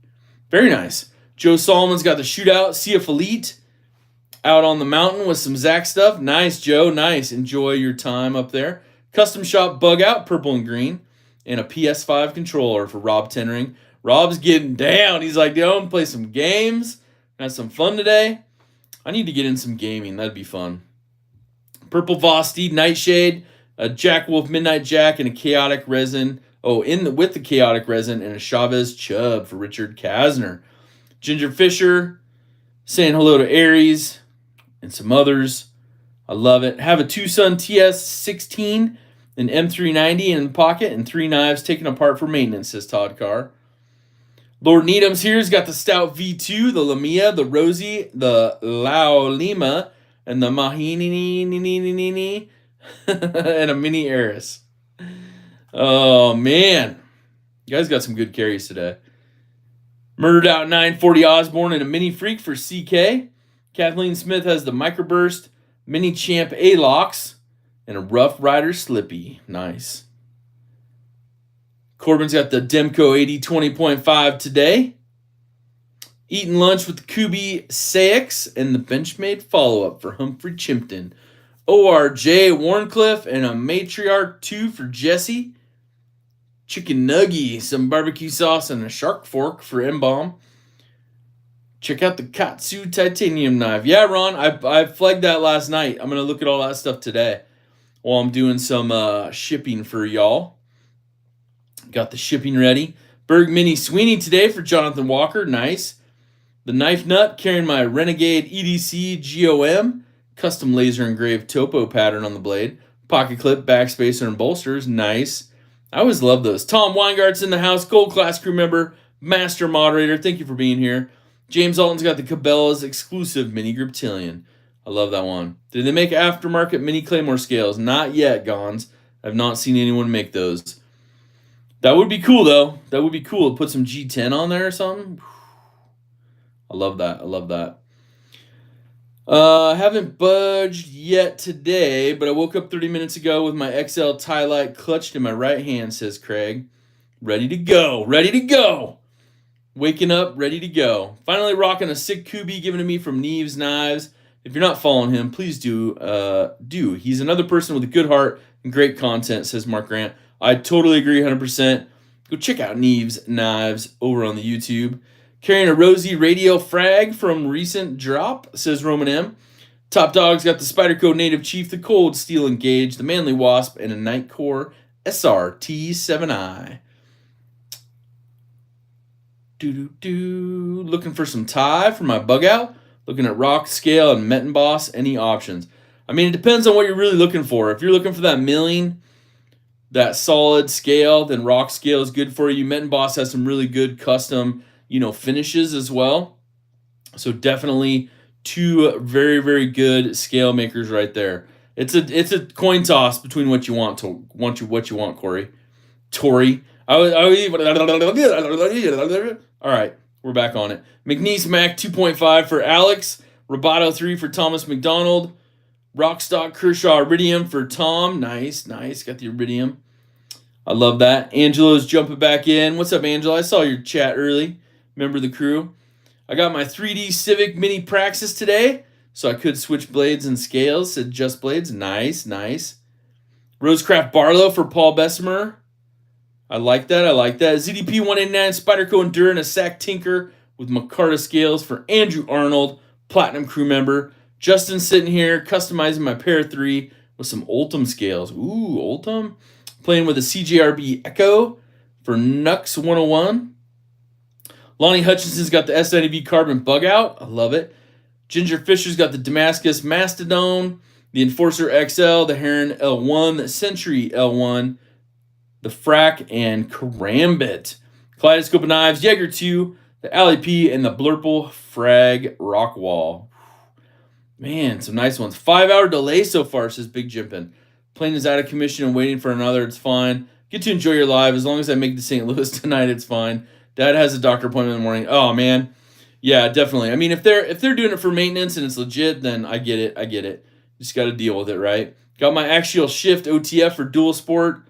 Very nice. Joe Solomon's got the Shootout CF Elite out on the mountain with some Zach stuff. Nice, Joe. Nice. Enjoy your time up there. Custom Shop Bugout, purple and green, and a PS5 controller for Rob Tennering. Rob's getting down. He's like, yo, play some games. Had some fun today. I need to get in some gaming. That'd be fun. Purple Vosti Nightshade, a Jack Wolf Midnight Jack, and a Chaotic Resin. With the Chaotic Resin, and a Chavez Chubb for Richard Kasner. Ginger Fisher, saying hello to Aries, and some others. I love it. Have a Tucson TS16, an M390 in the pocket, and 3 knives taken apart for maintenance, says Todd Carr. Lord Needham's here's got the Stout V2, the Lamia, the Rosie, the Lao Lima, and the Mahini, and a Mini Eris. Oh, man. You guys got some good carries today. Murdered Out 940 Osborne and a Mini Freak for CK. Kathleen Smith has the Microburst, Mini Champ A-Locks, and a Rough Rider Slippy. Nice. Corbin's got the Demco 80 20.5 today. Eating lunch with the Kubi Sayx and the Benchmade follow-up for Humphrey Chimpton. ORJ Warncliffe and a Matriarch 2 for Jesse. Chicken nugget, some barbecue sauce, and a shark fork for M-Bomb. Check out the Katsu titanium knife. Yeah, Ron, I flagged that last night. I'm going to look at all that stuff today while I'm doing some shipping for y'all. Got the shipping ready. Berg Mini Sweeney today for Jonathan Walker. Nice. The Knife Nut carrying my Renegade EDC GOM. Custom laser engraved topo pattern on the blade. Pocket clip, backspacer, and bolsters. Nice. I always love those. Tom Weingart's in the house. Gold class crew member. Master moderator. Thank you for being here. James Alton's got the Cabela's exclusive mini Griptilian. I love that one. Did they make aftermarket mini Claymore scales? Not yet, Gons. I've not seen anyone make those. That would be cool, though. That would be cool. Put some G10 on there or something. I love that. I love that. I haven't budged yet today, but I woke up 30 minutes ago with my XL tie light clutched in my right hand, says Craig. Ready to go. Ready to go. Waking up, ready to go. Finally rocking a sick Kubi given to me from Neves Knives. If you're not following him, please do. He's another person with a good heart and great content, says Mark Grant. I totally agree 100%. Go check out Neves Knives over on the YouTube. Carrying a Rosie Radio Frag from recent drop, says Roman M. Top Dog's got the Spyderco Native Chief, the Cold Steel Engage, the Manly Wasp, and a Nightcore SRT7i. Looking for some tie for my Bugout. Looking at rock, scale, and Metten Boss. Any options? I mean, it depends on what you're really looking for. If you're looking for that milling, that solid scale, then rock scale is good for you. Metten Boss has some really good custom, finishes as well. So definitely two very, very good scale makers right there. It's a coin toss between what you want, Corey. Tori. All right, we're back on it. McNeese Mac 2.5 for Alex. Roboto 3 for Thomas McDonald. Rockstock Kershaw Iridium for Tom. Nice. Got the Iridium. I love that. Angelo's jumping back in. What's up, Angelo? I saw your chat early. Remember the crew. I got my 3D Civic Mini Praxis today, so I could switch blades and scales. Said just blades. Nice. Rosecraft Barlow for Paul Bessemer. I like that. ZDP 189 Spyderco Endure and a Sac Tinker with Micarta scales for Andrew Arnold, Platinum crew member. Justin sitting here customizing my Pair 3 with some Ultim scales. Ooh, Ultim. Playing with a CJRB Echo for Nux 101. Lonnie Hutchinson's got the S90V Carbon Bugout. I love it. Ginger Fisher's got the Damascus Mastodon, the Enforcer XL, the Heron L1, the Century L1, the Frack, and Karambit. Kaleidoscope of Knives, Jaeger 2, the Alley P, and the Blurple Frag Rockwall. Man, some nice ones. 5-hour delay so far, says Big Jimpin. Plane is out of commission and waiting for another. It's fine. Get to enjoy your live. As long as I make it to St. Louis tonight, it's fine. Dad has a doctor appointment in the morning. Oh, man. Yeah, definitely. I mean, if they're doing it for maintenance and it's legit, then I get it. Just got to deal with it, right? Got my Axial Shift OTF for Dual Sport.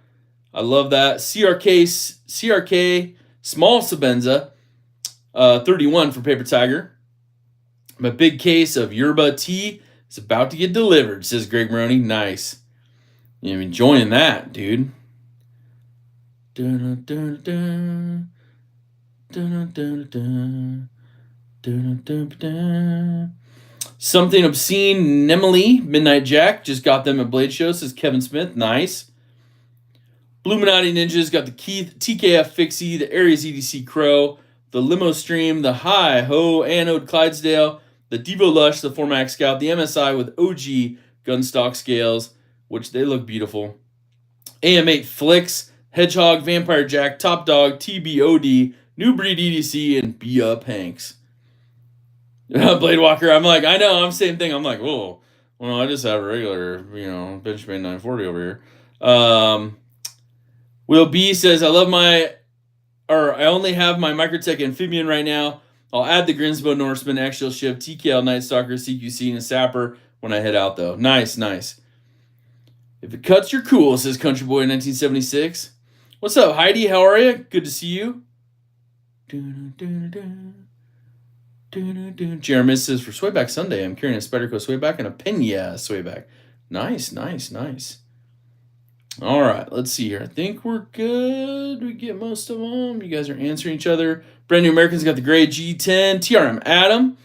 I love that. CRK Small Sabenza 31 for Paper Tiger. My big case of Yerba tea is about to get delivered, says Greg Maroney. Nice. I'm enjoying that, dude. Something Obscene Nemily Midnight Jack. Just got them at Blade Show, says Kevin Smith. Nice. Bluminati Ninjas got the Keith TKF Fixie, the Aries EDC Crow, the Limo Stream, the Hi Ho Anode Clydesdale, the Devo Lush, the Formax Scout, the MSI with OG gunstock scales, which they look beautiful. AM8 Flicks, Hedgehog, Vampire Jack, Top Dog, TBOD, New Breed EDC, and B Up Hanks. Blade Walker, I'm like, I know, I'm same thing. I'm like, whoa. Well, I just have a regular, Benchmade 940 over here. Will B says, I only have my Microtech Amphibian right now. I'll add the Grinsbo Norseman, Axial Shift, TKL Night Stalker, CQC, and a Sapper when I head out, though. Nice. If it cuts, you're cool, says Country Boy 1976. What's up, Heidi? How are you? Good to see you. Jeremy says, for Swayback Sunday, I'm carrying a Spyderco Swayback and a Pena Swayback. Nice. All right, let's see here. I think we're good. We get most of them. You guys are answering each other. Brand New American's got the gray G10. TRM Adam.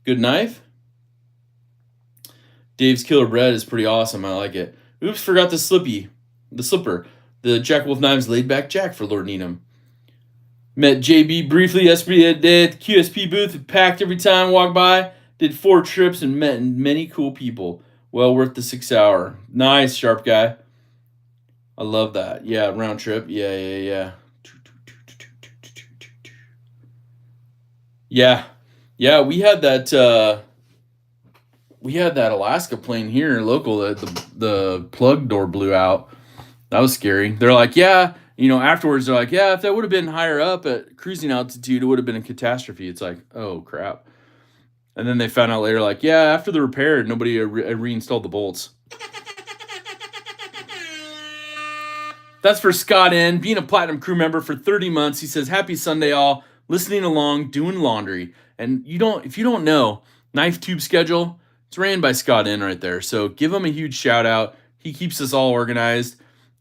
Good knife. Dave's Killer Bread is pretty awesome. I like it. Oops, forgot the slipper. The Jack Wolf Knives Laid Back Jack for Lord Needham. Met JB briefly yesterday at the QSP booth. Packed every time I walked by. Did 4 trips and met many cool people. Well worth the 6 hour. Nice, sharp guy. I love that. Yeah, round trip. Yeah. Yeah, we had that Alaska plane here local that the plug door blew out. That was scary. They're like, afterwards they're like, if that would have been higher up at cruising altitude, it would have been a catastrophe. It's like, oh crap. And then they found out later, like, after the repair, nobody reinstalled the bolts. That's for Scott N. Being a Platinum crew member for 30 months. He says, happy Sunday all. Listening along, doing laundry. And if you don't know, Knife Tube Schedule, it's ran by Scott N right there. So give him a huge shout out. He keeps us all organized.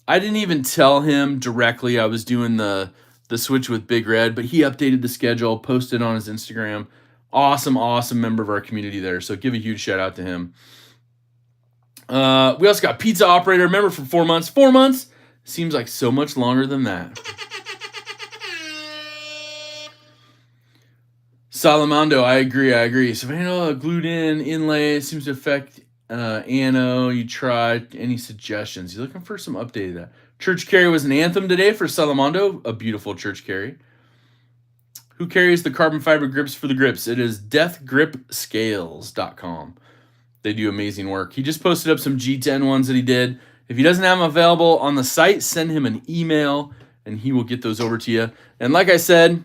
I didn't even tell him directly I was doing the switch with Big Red, but he updated the schedule, posted on his Instagram. Awesome member of our community there. So give a huge shout out to him. We also got Pizza Operator, member for 4 months. 4 months? Seems like so much longer than that. Salamando, I agree. Savannah, glued in, inlay, seems to affect Anno. You tried any suggestions? He's looking for some updated. Church carry was an anthem today for Salamando. A beautiful church carry. Who carries the carbon fiber grips for the grips? It is deathgripscales.com. They do amazing work. He just posted up some G10 ones that he did. If he doesn't have them available on the site, send him an email, and he will get those over to you. And like I said,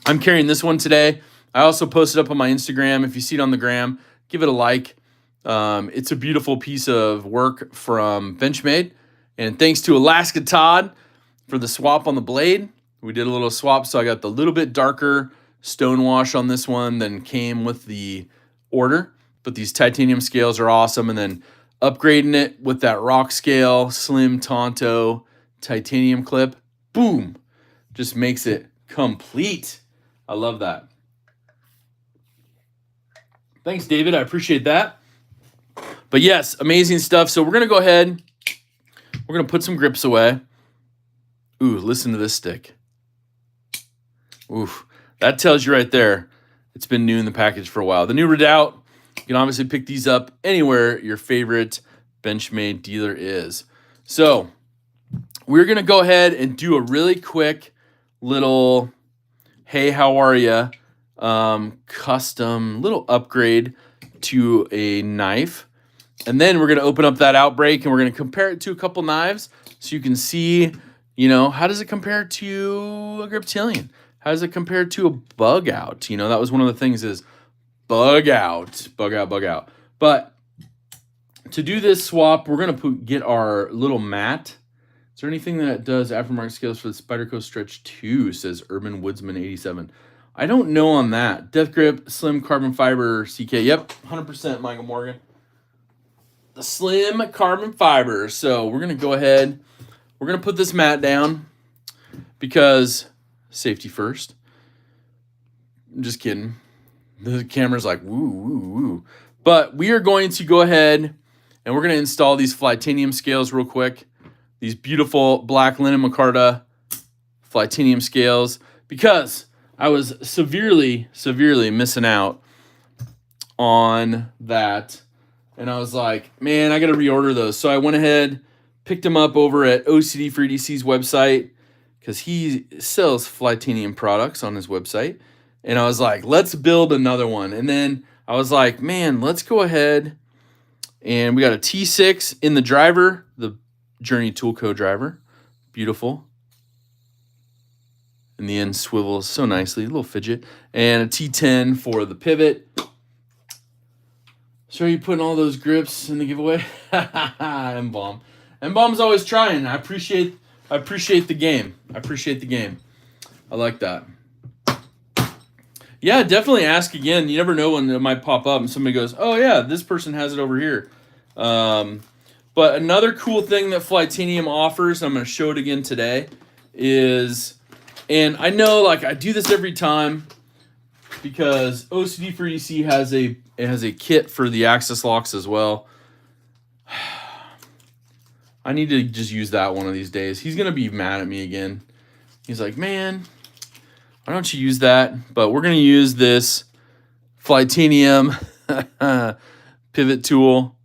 I'm carrying this one today. I also posted up on my Instagram. If you see it on the gram, give it a like. It's a beautiful piece of work from Benchmade. And thanks to Alaska Todd for the swap on the blade. We did a little swap, so I got the little bit darker stone wash on this one than came with the order. But these titanium scales are awesome. And then upgrading it with that rock scale, slim Tonto titanium clip, boom, just makes it complete. I love that. Thanks, David. I appreciate that. But yes, amazing stuff. So we're going to go ahead. We're going to put some grips away. Ooh, listen to this stick. Oof. That tells you right there it's been new in the package for a while. The new Redoubt, you can obviously pick these up anywhere your favorite Benchmade dealer is. So we're going to go ahead and do a really quick little, hey, how are you? Custom little upgrade to a knife. And then we're going to open up that Outbreak and we're going to compare it to a couple knives so you can see, how does it compare to a Griptilian? How does it compare to a Bugout? That was one of the things is Bugout. But to do this swap, we're going to get our little mat. Is there anything that does aftermarket scales for the Spyderco Stretch 2, says Urban Woodsman 87. I don't know on that. Death Grip, Slim Carbon Fiber CK. Yep, 100% Michael Morgan. The Slim Carbon Fiber. So we're going to go ahead. We're going to put this mat down because safety first. I'm just kidding. The camera's like, woo, woo, woo. But we are going to go ahead and we're going to install these Flytanium scales real quick. These beautiful black linen micarta Flytanium scales because I was severely missing out on that. And I was like, man, I got to reorder those. So I went ahead, picked them up over at OCD for EDC's website because he sells Flytanium products on his website. And I was like, let's build another one. And then I was like, man, let's go ahead. And we got a T6 in the driver, the Journey Tool Co. driver. Beautiful. And the end swivels so nicely, a little fidget. And a T10 for the pivot. So are you putting all those grips in the giveaway? M-Bomb. M-Bomb's always trying. I appreciate the game. I like that. Yeah, definitely ask again. You never know when it might pop up and somebody goes, oh yeah, this person has it over here. But another cool thing that Flytanium offers, and I'm going to show it again today, is, and I know like I do this every time because OCD for EC has a kit for the access locks as well. I need to just use that one of these days. He's going to be mad at me again. He's like, man, why don't you use that? But we're going to use this Flytanium pivot tool,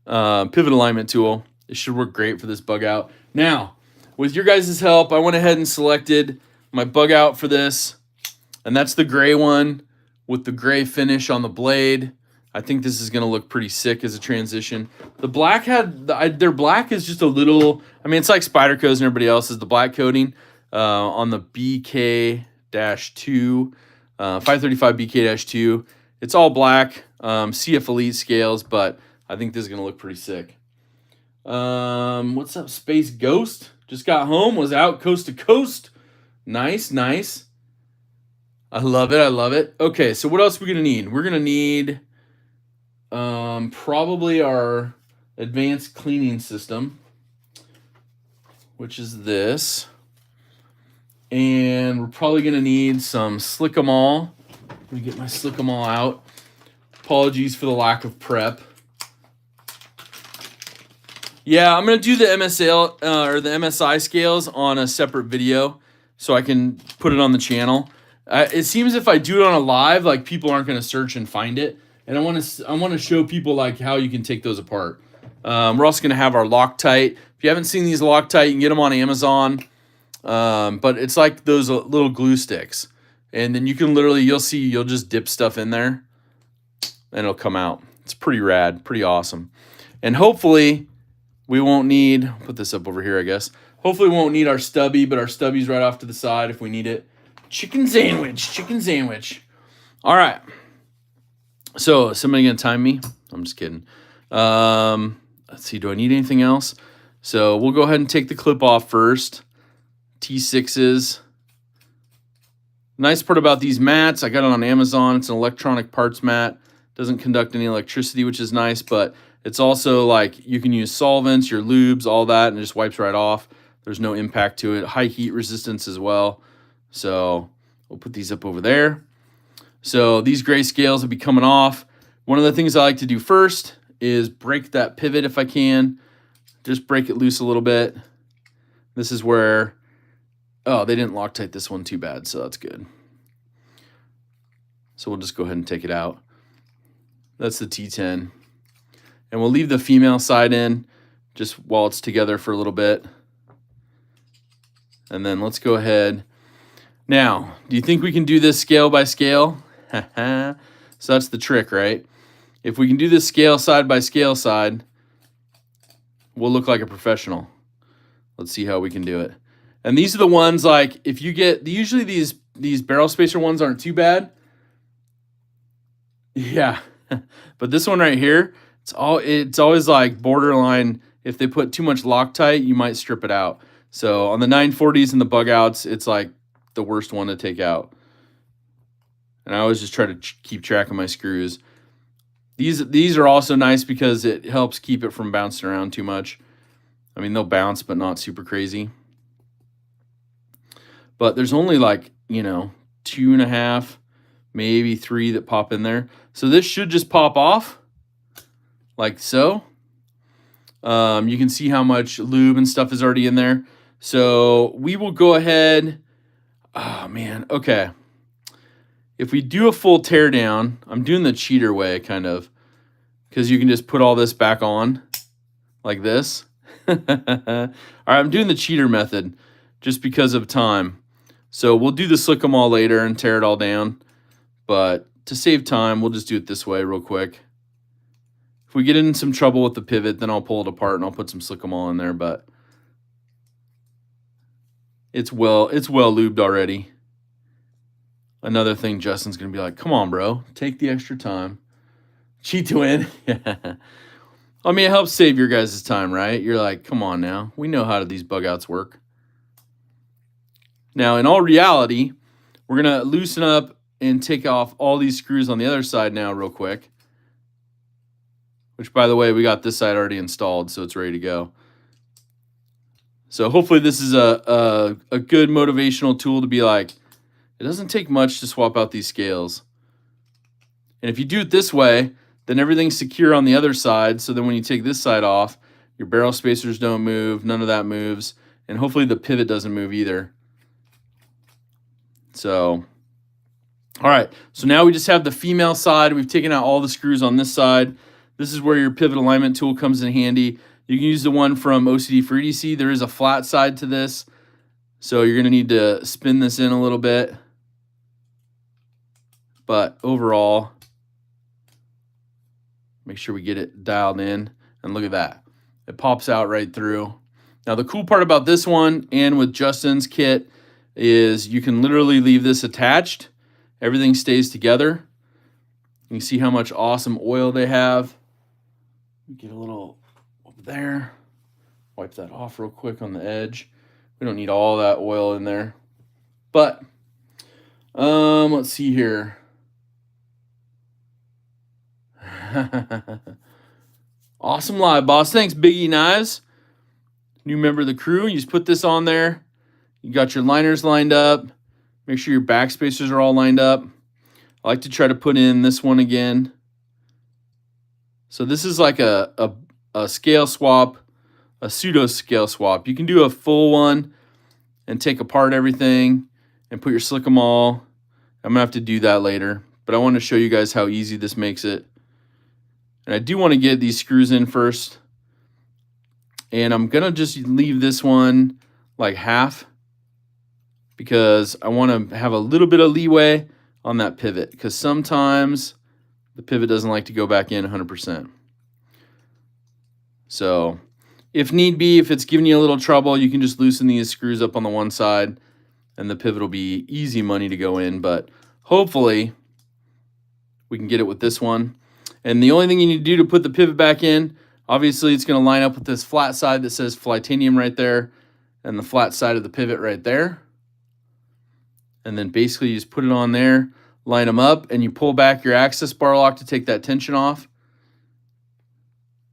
pivot alignment tool. It should work great for this Bugout. Now, with your guys' help, I went ahead and selected my Bugout for this. And that's the gray one with the gray finish on the blade. I think this is going to look pretty sick as a transition. The black their black is just a little, I mean, it's like Spyderco's and everybody else's. The black coating on the BK-2, 535 BK-2. It's all black, CF Elite scales, but I think this is going to look pretty sick. What's up, Space Ghost? Just got home, was out coast to coast. Nice. I love it. Okay, so what else are we going to need? We're going to need probably our advanced cleaning system, which is this. And we're probably going to need some Slick-em-all. Let me get my Slick-em-all out. Apologies for the lack of prep. Yeah, I'm going to do the MSL or the MSI scales on a separate video so I can put it on the channel. It seems if I do it on a live, like people aren't going to search and find it. And I want to show people like how you can take those apart. We're also going to have our Loctite. If you haven't seen these Loctite, you can get them on Amazon. But it's like those little glue sticks. And then you can you'll just dip stuff in there and it'll come out. It's pretty rad, pretty awesome. And hopefully we won't need, put this up over here, I guess. Hopefully we won't need our stubby, but our stubby's right off to the side if we need it. Chicken sandwich. All right. So somebody gonna time me? I'm just kidding. Let's see, do I need anything else? So we'll go ahead and take the clip off first. T6s. Nice part about these mats, I got it on Amazon. It's an electronic parts mat. Doesn't conduct any electricity, which is nice, but it's also like you can use solvents, your lubes, all that, and it just wipes right off. There's no impact to it. High heat resistance as well. So we'll put these up over there. So these gray scales will be coming off. One of the things I like to do first is break that pivot if I can. Just break it loose a little bit. This is where, oh, they didn't Loctite this one too bad, so that's good. So we'll just go ahead and take it out. That's the T10. And we'll leave the female side in just while it's together for a little bit. And then let's go ahead. Now, do you think we can do this scale by scale? So that's the trick, right? If we can do this scale side by scale side, we'll look like a professional. Let's see how we can do it. And these are the ones, like, if you get, usually these barrel spacer ones aren't too bad. Yeah. But this one right here, it's always like borderline. If they put too much Loctite, you might strip it out. So on the 940s and the Bugouts, it's like the worst one to take out. And I always just try to keep track of my screws. These are also nice because it helps keep it from bouncing around too much. I mean, they'll bounce, but not super crazy. But there's only like, 2.5, maybe 3 that pop in there. So this should just pop off like so. You can see how much lube and stuff is already in there. So we will go ahead. Oh, man. Okay. If we do a full teardown, I'm doing the cheater way, kind of, because you can just put all this back on like this. All right, I'm doing the cheater method just because of time. So we'll do the slick them all later and tear it all down. But to save time, we'll just do it this way real quick. If we get in some trouble with the pivot, then I'll pull it apart and I'll put some slick them all in there. But it's well lubed already. Another thing Justin's going to be like, come on, bro, take the extra time. Cheat to win. I mean, it helps save your guys' time, right? You're like, come on now. We know how these Bugouts work. Now, in all reality, we're going to loosen up and take off all these screws on the other side now real quick. Which, by the way, we got this side already installed, so it's ready to go. So hopefully this is a good motivational tool to be like, it doesn't take much to swap out these scales. And if you do it this way, then everything's secure on the other side. So then when you take this side off, your barrel spacers don't move, none of that moves, and hopefully the pivot doesn't move either. So, all right. So now we just have the female side. We've taken out all the screws on this side. This is where your pivot alignment tool comes in handy. You can use the one from OCD for EDC. There is a flat side to this, so you're going to need to spin this in a little bit. But overall, make sure we get it dialed in. And look at that. It pops out right through. Now, the cool part about this one and with Justin's kit is you can literally leave this attached. Everything stays together. You can see how much awesome oil they have. Get a little over there. Wipe that off real quick on the edge. We don't need all that oil in there. But let's see here. Awesome live, boss. Thanks, Biggie Knives. New member of the crew. You just put this on there. You got your liners lined up. Make sure your back spacers are all lined up. I like to try to put in this one again. So this is like a scale swap, a pseudo scale swap. You can do a full one and take apart everything and put your slick 'em all. I'm going to have to do that later. But I want to show you guys how easy this makes it. And I do want to get these screws in first. And I'm going to just leave this one like half, because I want to have a little bit of leeway on that pivot, because sometimes the pivot doesn't like to go back in 100%. So if need be, if it's giving you a little trouble, you can just loosen these screws up on the one side and the pivot will be easy money to go in. But hopefully We can get it with this one. And the only thing you need to do to put the pivot back in, obviously it's going to line up with this flat side that says Flytanium right there and the flat side of the pivot right there. And then basically you just put it on there, line them up, and you pull back your access bar lock to take that tension off.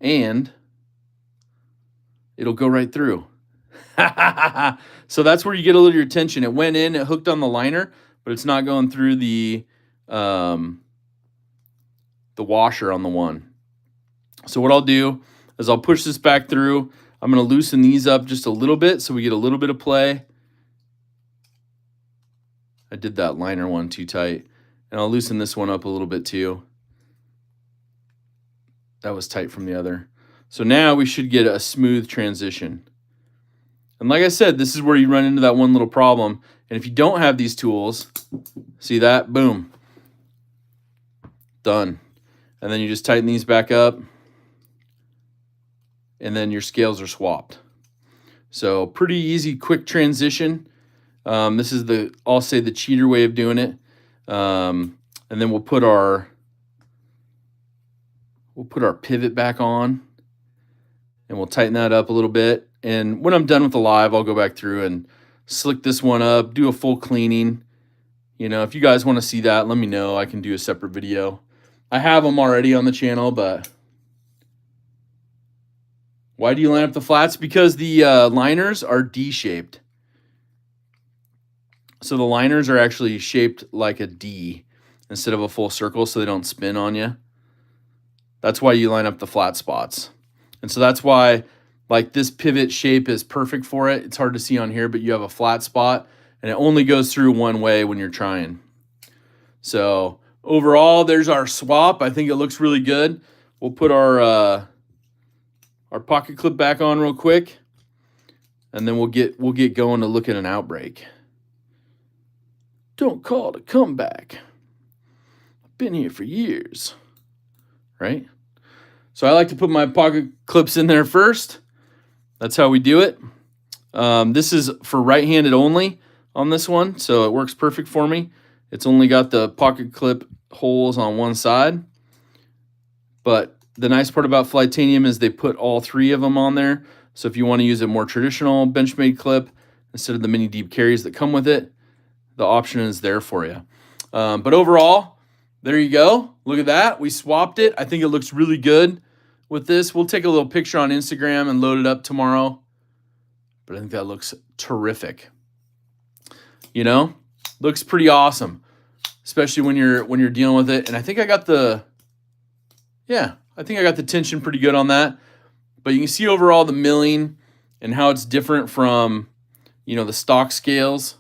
And it'll go right through. So that's where you get a little of your tension. It went in, it hooked on the liner, but it's not going through the washer on the one. So what I'll do is I'll push this back through. I'm going to loosen these up just a little bit so we get a little bit of play. I did that liner one too tight. And I'll loosen this one up a little bit too. That was tight from the other. So now we should get a smooth transition. And like I said, this is where you run into that one little problem. And if you don't have these tools, see that? Boom. Done. And then you just tighten these back up. And then your scales are swapped. So pretty easy, quick transition. This is I'll say the cheater way of doing it. And then we'll put our pivot back on. And we'll tighten that up a little bit. And when I'm done with the live, I'll go back through and slick this one up, do a full cleaning. You know, if you guys want to see that, let me know. I can do a separate video. I have them already on the channel, but why do you line up the flats? Because the liners are D-shaped. So the liners are actually shaped like a D instead of a full circle so they don't spin on you. That's why you line up the flat spots. And so that's why, like, this pivot shape is perfect for it. It's hard to see on here, but you have a flat spot, and it only goes through one way when you're trying. So overall, there's our swap. I think it looks really good. We'll put our pocket clip back on real quick, and then we'll get going to look at an Outbreak. Don't call it a comeback. I've been here for years, right? So I like to put my pocket clips in there first. That's how we do it. This is for right-handed only on this one, so it works perfect for me. It's only got the pocket clip holes on one side. But the nice part about Flytanium is they put all three of them on there. So if you want to use a more traditional Benchmade clip instead of the mini deep carries that come with it, the option is there for you. But overall, there you go. Look at that. We swapped it. I think it looks really good with this. We'll take a little picture on Instagram and load it up tomorrow. But I think that looks terrific. You know, looks pretty awesome, especially when you're dealing with it. And I think I got the tension pretty good on that. But you can see overall the milling and how it's different from, you know, the stock scales.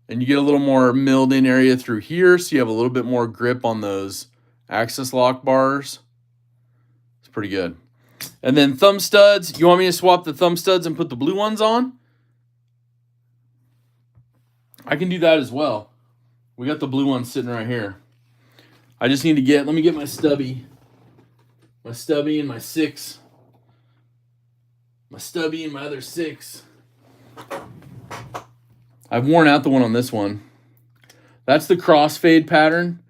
And you get a little more milled in area through here, so you have a little bit more grip on those access lock bars. It's pretty good. And then thumb studs. You want me to swap the thumb studs and put the blue ones on? I can do that as well. We got the blue ones sitting right here. I just need to let me get my stubby. My stubby and my 6. My stubby and my other 6. I've worn out the one on this one. That's the crossfade pattern.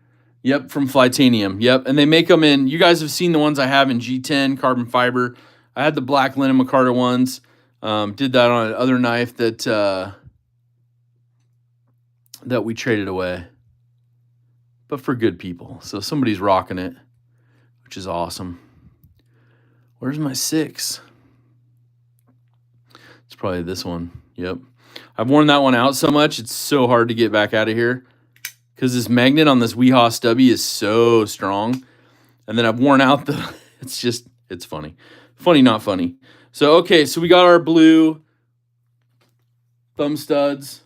Yep, from Flytanium. Yep, and they make them in, you guys have seen the ones I have in G10, carbon fiber. I had the black linen micarta ones. Did that on another knife that we traded away. But for good people. So somebody's rocking it, which is awesome. Where's my 6? It's probably this one. Yep. I've worn that one out so much, it's so hard to get back out of here because this magnet on this Weehaw stubby is so strong. And then I've worn out it's funny. Funny, not funny. So, okay, so we got our blue thumb studs.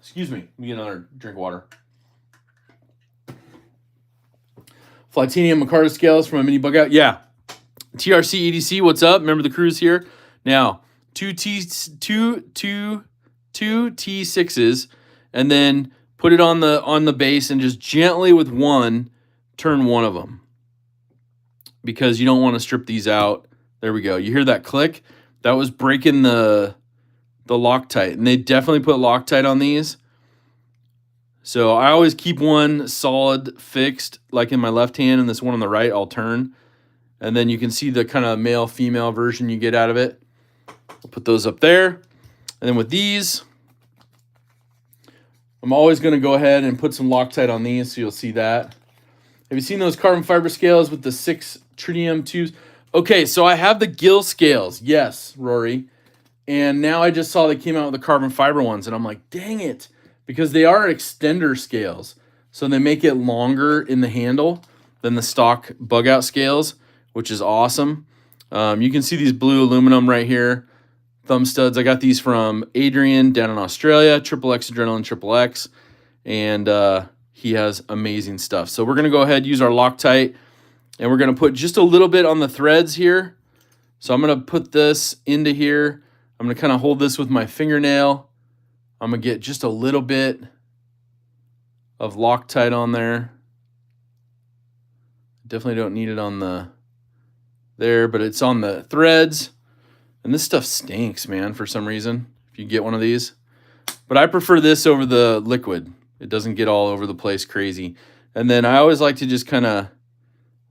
Excuse me. Let me get another drink of water. Flytanium micarta scales from a mini Bugout. Yeah. TRC EDC, what's up? Remember the crew's here. Now, two T6s, and then put it on the base and just gently with one turn one of them because you don't want to strip these out. There we go. You hear that click? That was breaking the Loctite, and they definitely put Loctite on these So I always keep one solid fixed, like in my left hand, and this one on the right I'll turn. And then you can see the kind of male-female version you get out of it. I'll put those up there. And then with these, I'm always going to go ahead and put some Loctite on these, so you'll see that. Have you seen those carbon fiber scales with the 6 tritium tubes? Okay, so I have the gill scales. Yes, Rory. And now I just saw they came out with the carbon fiber ones, and I'm like, dang it. Because they are extender scales. So they make it longer in the handle than the stock Bugout scales, which is awesome. You can see these blue aluminum right here. Thumb studs. I got these from Adrian down in Australia, XXX Adrenaline XXX. And he has amazing stuff. So we're going to go ahead and use our Loctite. And we're going to put just a little bit on the threads here. So I'm going to put this into here. I'm going to kind of hold this with my fingernail. I'm going to get just a little bit of Loctite on there. Definitely don't need it on the there, but it's on the threads. And this stuff stinks, man, for some reason, if you get one of these. But I prefer this over the liquid. It doesn't get all over the place crazy. And then I always like to just kind of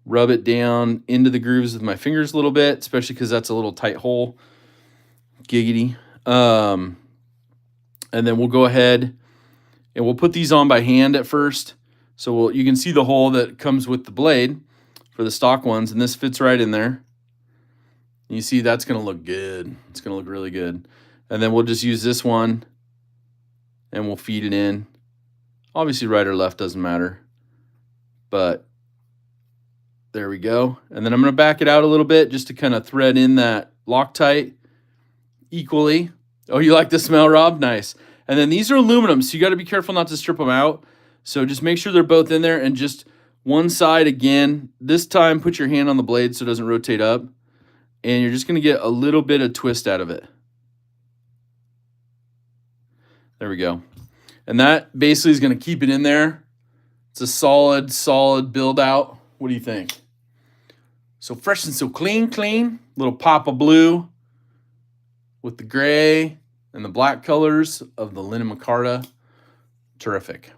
rub it down into the grooves with my fingers a little bit, especially because that's a little tight hole. Giggity. And then we'll go ahead and we'll put these on by hand at first. So you can see the hole that comes with the blade for the stock ones, and this fits right in there. You see that's going to look good. It's going to look really good. And then we'll just use this one and we'll feed it in. Obviously right or left doesn't matter. But there we go. And then I'm going to back it out a little bit just to kind of thread in that Loctite equally. Oh, you like the smell, Rob? Nice. And then these are aluminum, so you got to be careful not to strip them out. So just make sure they're both in there, and just one side again. This time put your hand on the blade so it doesn't rotate up. And you're just going to get a little bit of twist out of it. There we go. And that basically is going to keep it in there. It's a solid build out. What do you think? So fresh and so clean. Little pop of blue with the gray and the black colors of the linen micarta. Terrific.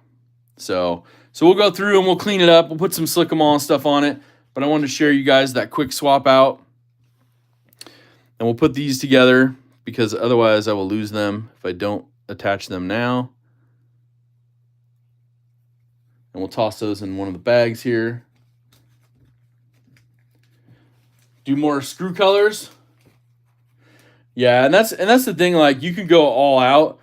So we'll go through and we'll clean it up. We'll put some Slick-O-Mall and stuff on it. But I wanted to share you guys that quick swap out. And we'll put these together because otherwise I will lose them if I don't attach them now. And we'll toss those in one of the bags here. Do more screw colors. Yeah, and that's the thing. Like, you can go all out.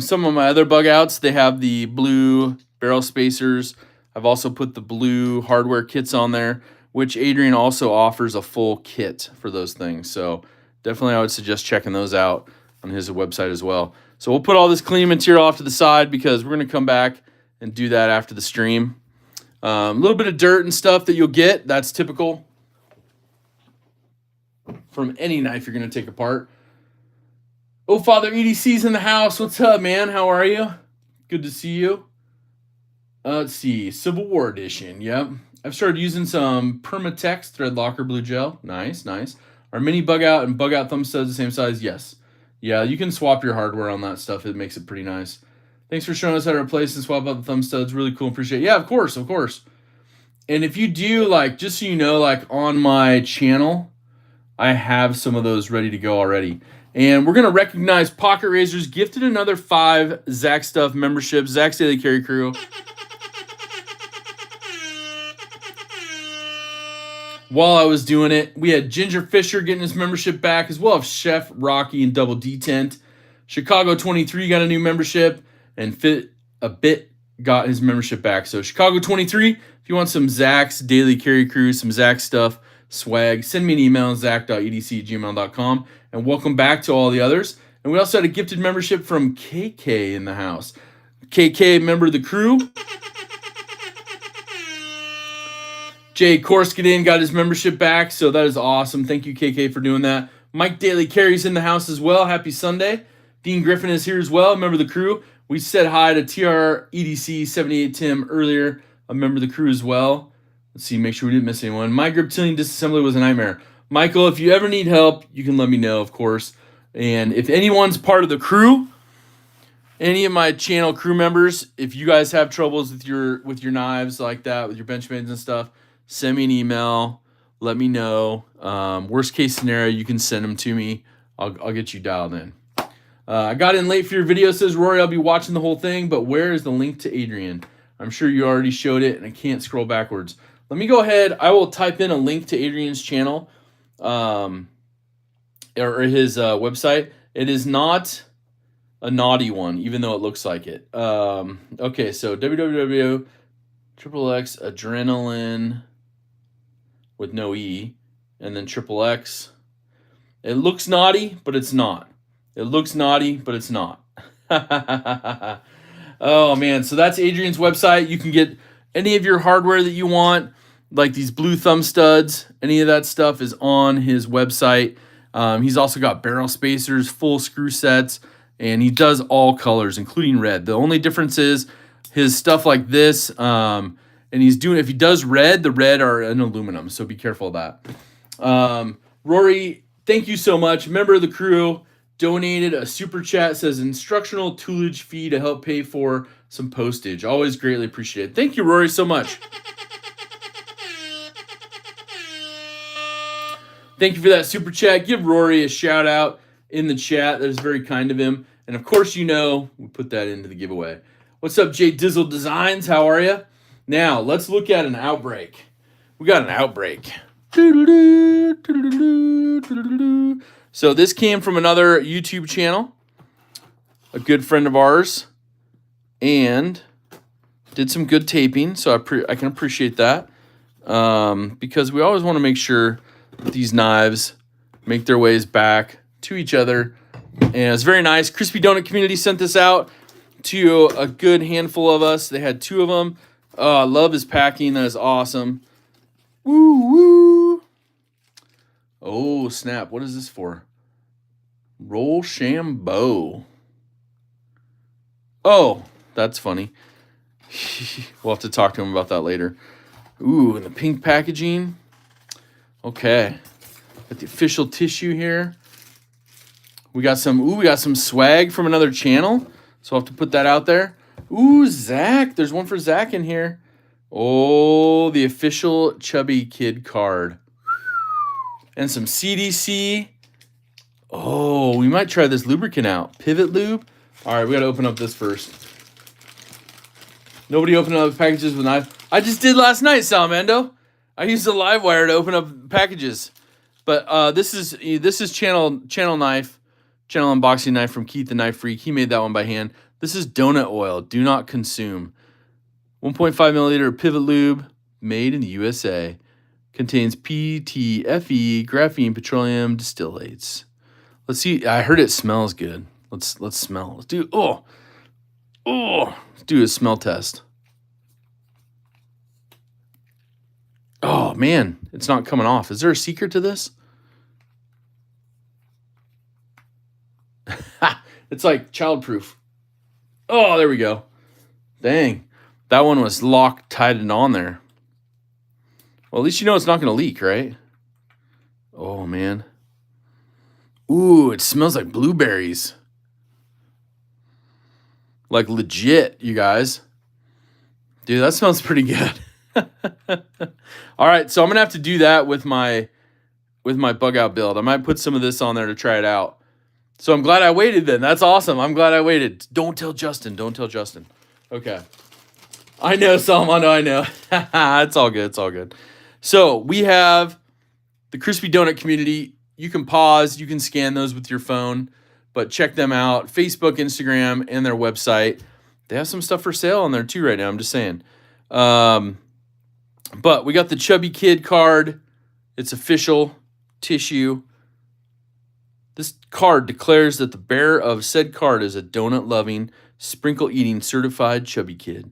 Some of my other Bugouts, they have the blue barrel spacers. I've also put the blue hardware kits on there, which Adrian also offers a full kit for those things. So definitely I would suggest checking those out on his website as well. So we'll put all this clean material off to the side because we're going to come back and do that after the stream. A little bit of dirt and stuff that you'll get. That's typical from any knife you're going to take apart. Oh, Father EDC's in the house. What's up, man? How are you? Good to see you. Let's see. Civil War Edition. Yep. I've started using some Permatex Thread Locker Blue Gel. Nice. Are mini Bugout and Bugout thumb studs the same size? Yes. Yeah, you can swap your hardware on that stuff. It makes it pretty nice. Thanks for showing us how to replace and swap out the thumb studs. Really cool. Appreciate it. Yeah, of course. And if you do, like, just so you know, like, on my channel, I have some of those ready to go already. And we're going to recognize Pocket Razors gifted another 5 Zach Stuff memberships. Zach's Daily Carry Crew. While I was doing it, we had Ginger Fisher getting his membership back, as well as Chef Rocky and Double D-Tent. Chicago 23 got a new membership, and Fit a Bit got his membership back. So Chicago 23, if you want some Zach's Daily Carry Crew, some Zach Stuff, swag, send me an email, zach.edc@gmail.com. And welcome back to all the others. And we also had a gifted membership from KK in the house. KK, member of the crew. Jay Korskinen got his membership back, so that is awesome. Thank you, KK, for doing that. Mike Daly Carey's in the house as well. Happy Sunday. Dean Griffin is here as well, member of the crew. We said hi to TREDC78 Tim earlier, a member of the crew as well. Let's see, make sure we didn't miss anyone. My Griptilian disassembly was a nightmare. Michael, if you ever need help, you can let me know, of course. And if anyone's part of the crew, Any of my channel crew members, if you guys have troubles with your knives like that, with your Benchmades and stuff, send me an email. Let me know. Worst case scenario, you can send them to me. I'll get you dialed in. I got in late for your video, says Rory. I'll be watching the whole thing, but where is the link to Adrian? I'm sure you already showed it, and I can't scroll backwards. Let me go ahead. I will type in a link to Adrian's channel or his website. It is not a naughty one, even though it looks like it. Okay, so www.xxx adrenaline with no E, and then XXX. It looks naughty, but it's not. It looks naughty, but it's not. Oh, man. So that's Adrian's website. You can get any of your hardware that you want, like these blue thumb studs. Any of that stuff is on his website. He's also got barrel spacers, full screw sets, and he does all colors, including red. The only difference is his stuff like this, and he's doing, if he does red, the red are in aluminum, so be careful of that. Rory, thank you so much. Member of the crew donated a super chat, says instructional toolage fee to help pay for some postage. Always greatly appreciated. Thank you, Rory, so much. Thank you for that super chat. Give Rory a shout out in the chat. That is very kind of him. And of course, you know, we put that into the giveaway. What's up, Jay Dizzle Designs? How are you? Now, let's look at an Outbreak. We got an Outbreak. So this came from another YouTube channel, a good friend of ours, and did some good taping, so I can appreciate that, because we always want to make sure that these knives make their ways back to each other, and it's very nice. Crispy Donut Community sent this out to a good handful of us. They had 2 of them. Oh, I love his packing. That is awesome. Woo, woo. Oh, snap. What is this for? Rochambeau. Oh, that's funny. We'll have to talk to him about that later. Ooh, and the pink packaging. Okay. Got the official tissue here. We got some swag from another channel. So I'll have to put that out there. Ooh, Zach. There's one for Zach in here. Oh, the official Chubby Kid card. And some CDC. Oh, we might try this lubricant out. Pivot Lube. All right, we got to open up this first. Nobody opened up packages with knives. I just did last night, Salamando. I used a live wire to open up packages. But this is channel unboxing knife from Keith the Knife Freak. He made that one by hand. This is donut oil. Do not consume. 1.5 milliliter Pivot Lube, made in the USA. Contains PTFE, graphene, petroleum distillates. Let's see. I heard it smells good. Let's smell. Let's do. Let's do a smell test. Oh man, it's not coming off. Is there a secret to this? It's like childproof. Oh, there we go. Dang, that one was locked, tied and on there. Well, at least you know it's not going to leak, right? Oh man. Ooh, it smells like blueberries. Like legit, you guys. Dude, that smells pretty good. All right, so I'm going to have to do that with my Bugout build. I might put some of this on there to try it out. So I'm glad I waited then. That's awesome. I'm glad I waited. Don't tell Justin. Don't tell Justin. Okay. I know, Salmando, I know. It's all good. It's all good. So we have the Crispy Donut Community. You can pause. You can scan those with your phone. But check them out. Facebook, Instagram, and their website. They have some stuff for sale on there too right now. I'm just saying. But we got the Chubby Kid card. It's official tissue. This card declares that the bearer of said card is a donut-loving, sprinkle-eating, certified Chubby Kid.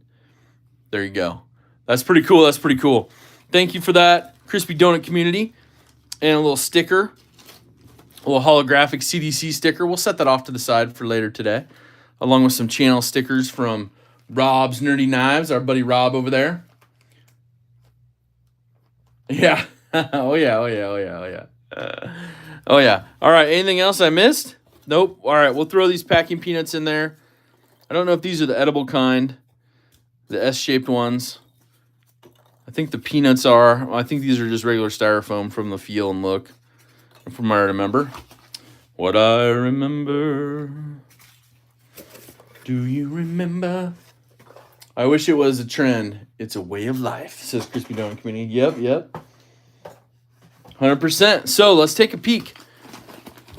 There you go. That's pretty cool. That's pretty cool. Thank you for that, Crispy Donut Community. And a little sticker, a little holographic CDC sticker. We'll set that off to the side for later today, along with some channel stickers from Rob's Nerdy Knives, our buddy Rob over there. Yeah. Oh, yeah. Oh, yeah. All right. Anything else I missed? Nope. All right. We'll throw these packing peanuts in there. I don't know if these are the edible kind, the S-shaped ones. I think the peanuts are. I think these are just regular styrofoam from the feel and look, from what I remember. What I remember. Do you remember? I wish it was a trend. It's a way of life, says Crispy Donut Community. Yep. 100%. So let's take a peek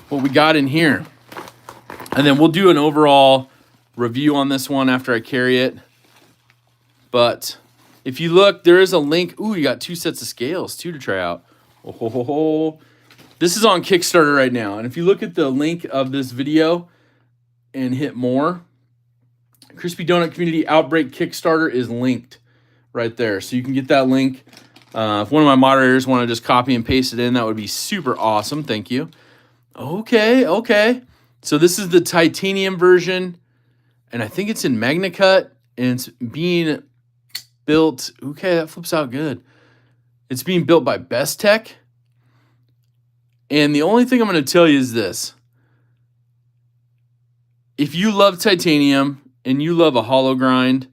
what we got in here. And then we'll do an overall review on this one after I carry it. But if you look, there is a link. Ooh, you got 2 sets of scales, too, to try out. Oh. This is on Kickstarter right now. And if you look at the link of this video and hit more, Crispy Donut Community Outbreak Kickstarter is linked right there. So you can get that link. If one of my moderators want to just copy and paste it in, that would be super awesome. Thank you. Okay. So this is the titanium version, and I think it's in MagnaCut, and it's being built. Okay, that flips out good. It's being built by Best Tech. And the only thing I'm going to tell you is this. If you love titanium and you love a hollow grind,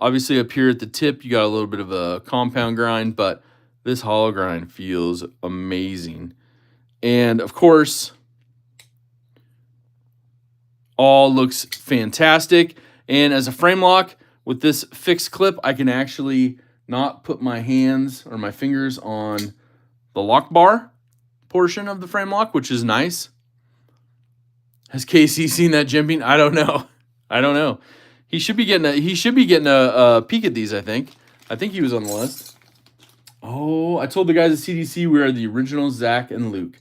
obviously up here at the tip, you got a little bit of a compound grind, but this hollow grind feels amazing. And of course, all looks fantastic. And as a frame lock with this fixed clip, I can actually not put my hands or my fingers on the lock bar portion of the frame lock, which is nice. Has Casey seen that jimping? I don't know. He should be getting a peek at these, I think. I think he was on the list. Oh, I told the guys at CDC we are the original Zach and Luke.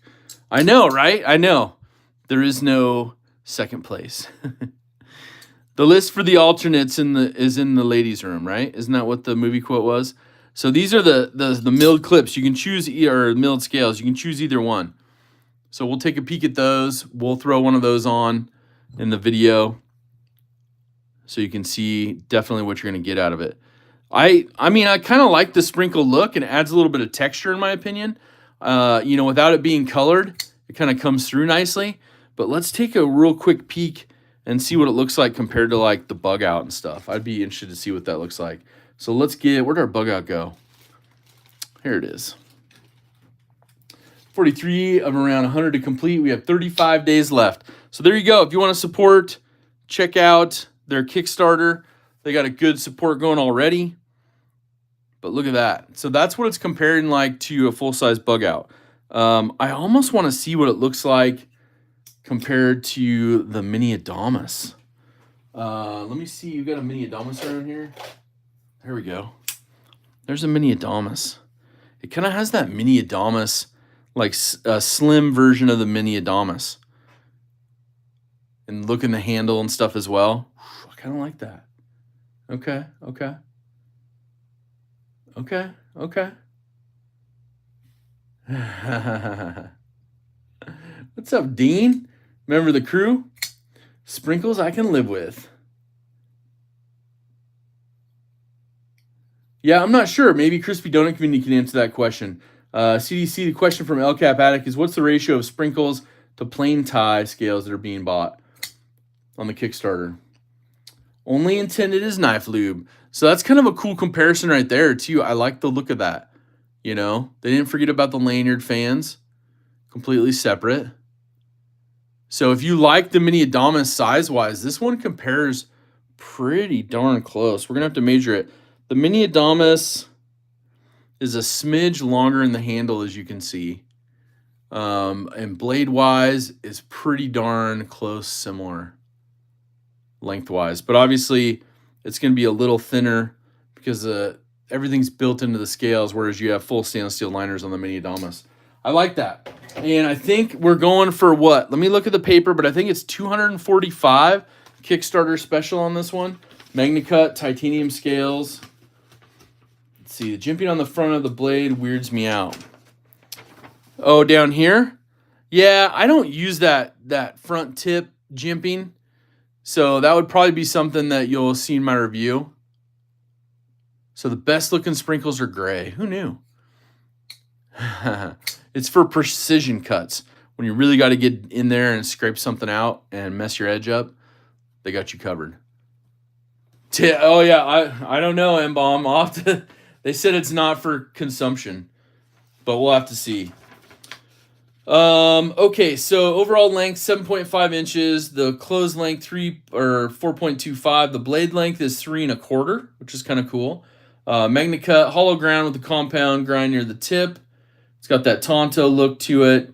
I know, right? I know. There is no second place. The list for the alternates is in the ladies' room, right? Isn't that what the movie quote was? So these are the milled clips. You can choose, or milled scales. You can choose either one. So we'll take a peek at those. We'll throw one of those on in the video so you can see definitely what you're going to get out of it. I mean, I kind of like the sprinkle look, and it adds a little bit of texture in my opinion. Without it being colored, it kind of comes through nicely. But let's take a real quick peek and see what it looks like compared to like the Bugout and stuff. I'd be interested to see what that looks like. So let's where'd our Bugout go? Here it is. 43 of around 100 to complete. We have 35 days left. So there you go. If you want to support, check out their Kickstarter. They got a good support going already. But look at that. So that's what it's comparing like to a full-size Bugout. I almost want to see what it looks like compared to the Mini Adamas. Let me see. You got a Mini Adamas around here? There we go. There's a Mini Adamas. It kind of has that Mini Adamas, like a slim version of the Mini Adamas. And look in the handle and stuff as well. I kind of like that. Okay. What's up, Dean? Remember the crew? Sprinkles I can live with. Yeah, I'm not sure. Maybe Crispy Donut Community can answer that question. CDC, the question from El Cap Attic is, what's the ratio of sprinkles to plain tie scales that are being bought on the Kickstarter? Only intended as knife lube. So that's kind of a cool comparison right there, too. I like the look of that. You know, they didn't forget about the lanyard fans. Completely separate. So if you like the Mini Adamas size-wise, this one compares pretty darn close. We're going to have to measure it. The Mini Adamas is a smidge longer in the handle, as you can see. And blade-wise is pretty darn close, similar lengthwise. But obviously, it's going to be a little thinner because everything's built into the scales, whereas you have full stainless steel liners on the Mini Adamas. I like that. And I think we're going for what? Let me look at the paper, but I think it's $245 Kickstarter special on this one. MagnaCut titanium scales. Let's see, the jimping on the front of the blade weirds me out. Oh, down here? Yeah, I don't use that front tip jimping. So that would probably be something that you'll see in my review. So the best looking sprinkles are gray. Who knew? It's for precision cuts. When you really got to get in there and scrape something out and mess your edge up, they got you covered. Oh yeah, I don't know, M-Bomb. I'll have to, they said it's not for consumption, but we'll have to see. Okay, so overall length 7.5 inches. The closed length 4.25. The blade length is 3.25, which is kind of cool. Magna-cut hollow ground with the compound grind near the tip. It's got that Tonto look to it.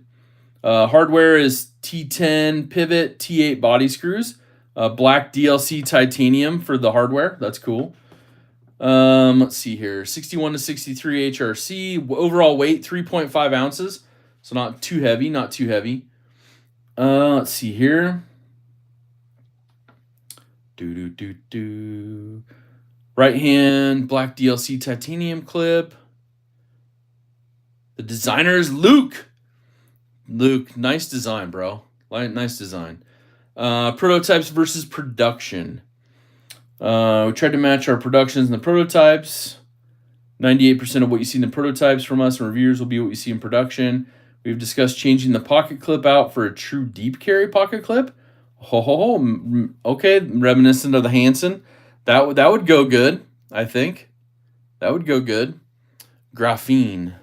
Hardware is T10 pivot, T8 body screws. Black DLC titanium for the hardware. That's cool. Let's see here. 61 to 63 HRC. Overall weight 3.5 ounces. So not too heavy, not too heavy. Let's see here. Right hand black DLC titanium clip. The designer is Luke. Luke, nice design, bro. Nice design. Prototypes versus production. We tried to match our productions and the prototypes. 98% of what you see in the prototypes from us and reviewers will be what you see in production. We've discussed changing the pocket clip out for a true deep carry pocket clip. Okay, reminiscent of the Hansen. That would go good, I think. That would go good. Graphene.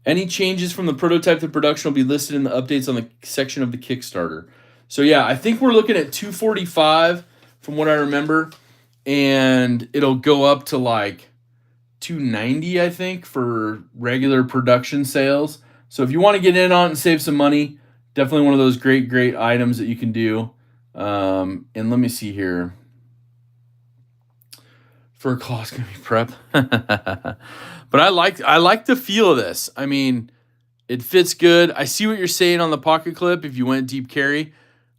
Any changes from the prototype to production will be listed in the updates on the section of the Kickstarter. So yeah, I think we're looking at 245 from what I remember, and it'll go up to like 290, I think, for regular production sales. So if you want to get in on it and save some money, definitely one of those great items that you can do. And let me see here. For colonoscopy prep. But I like the feel of this. I mean, it fits good. I see what you're saying on the pocket clip if you went deep carry.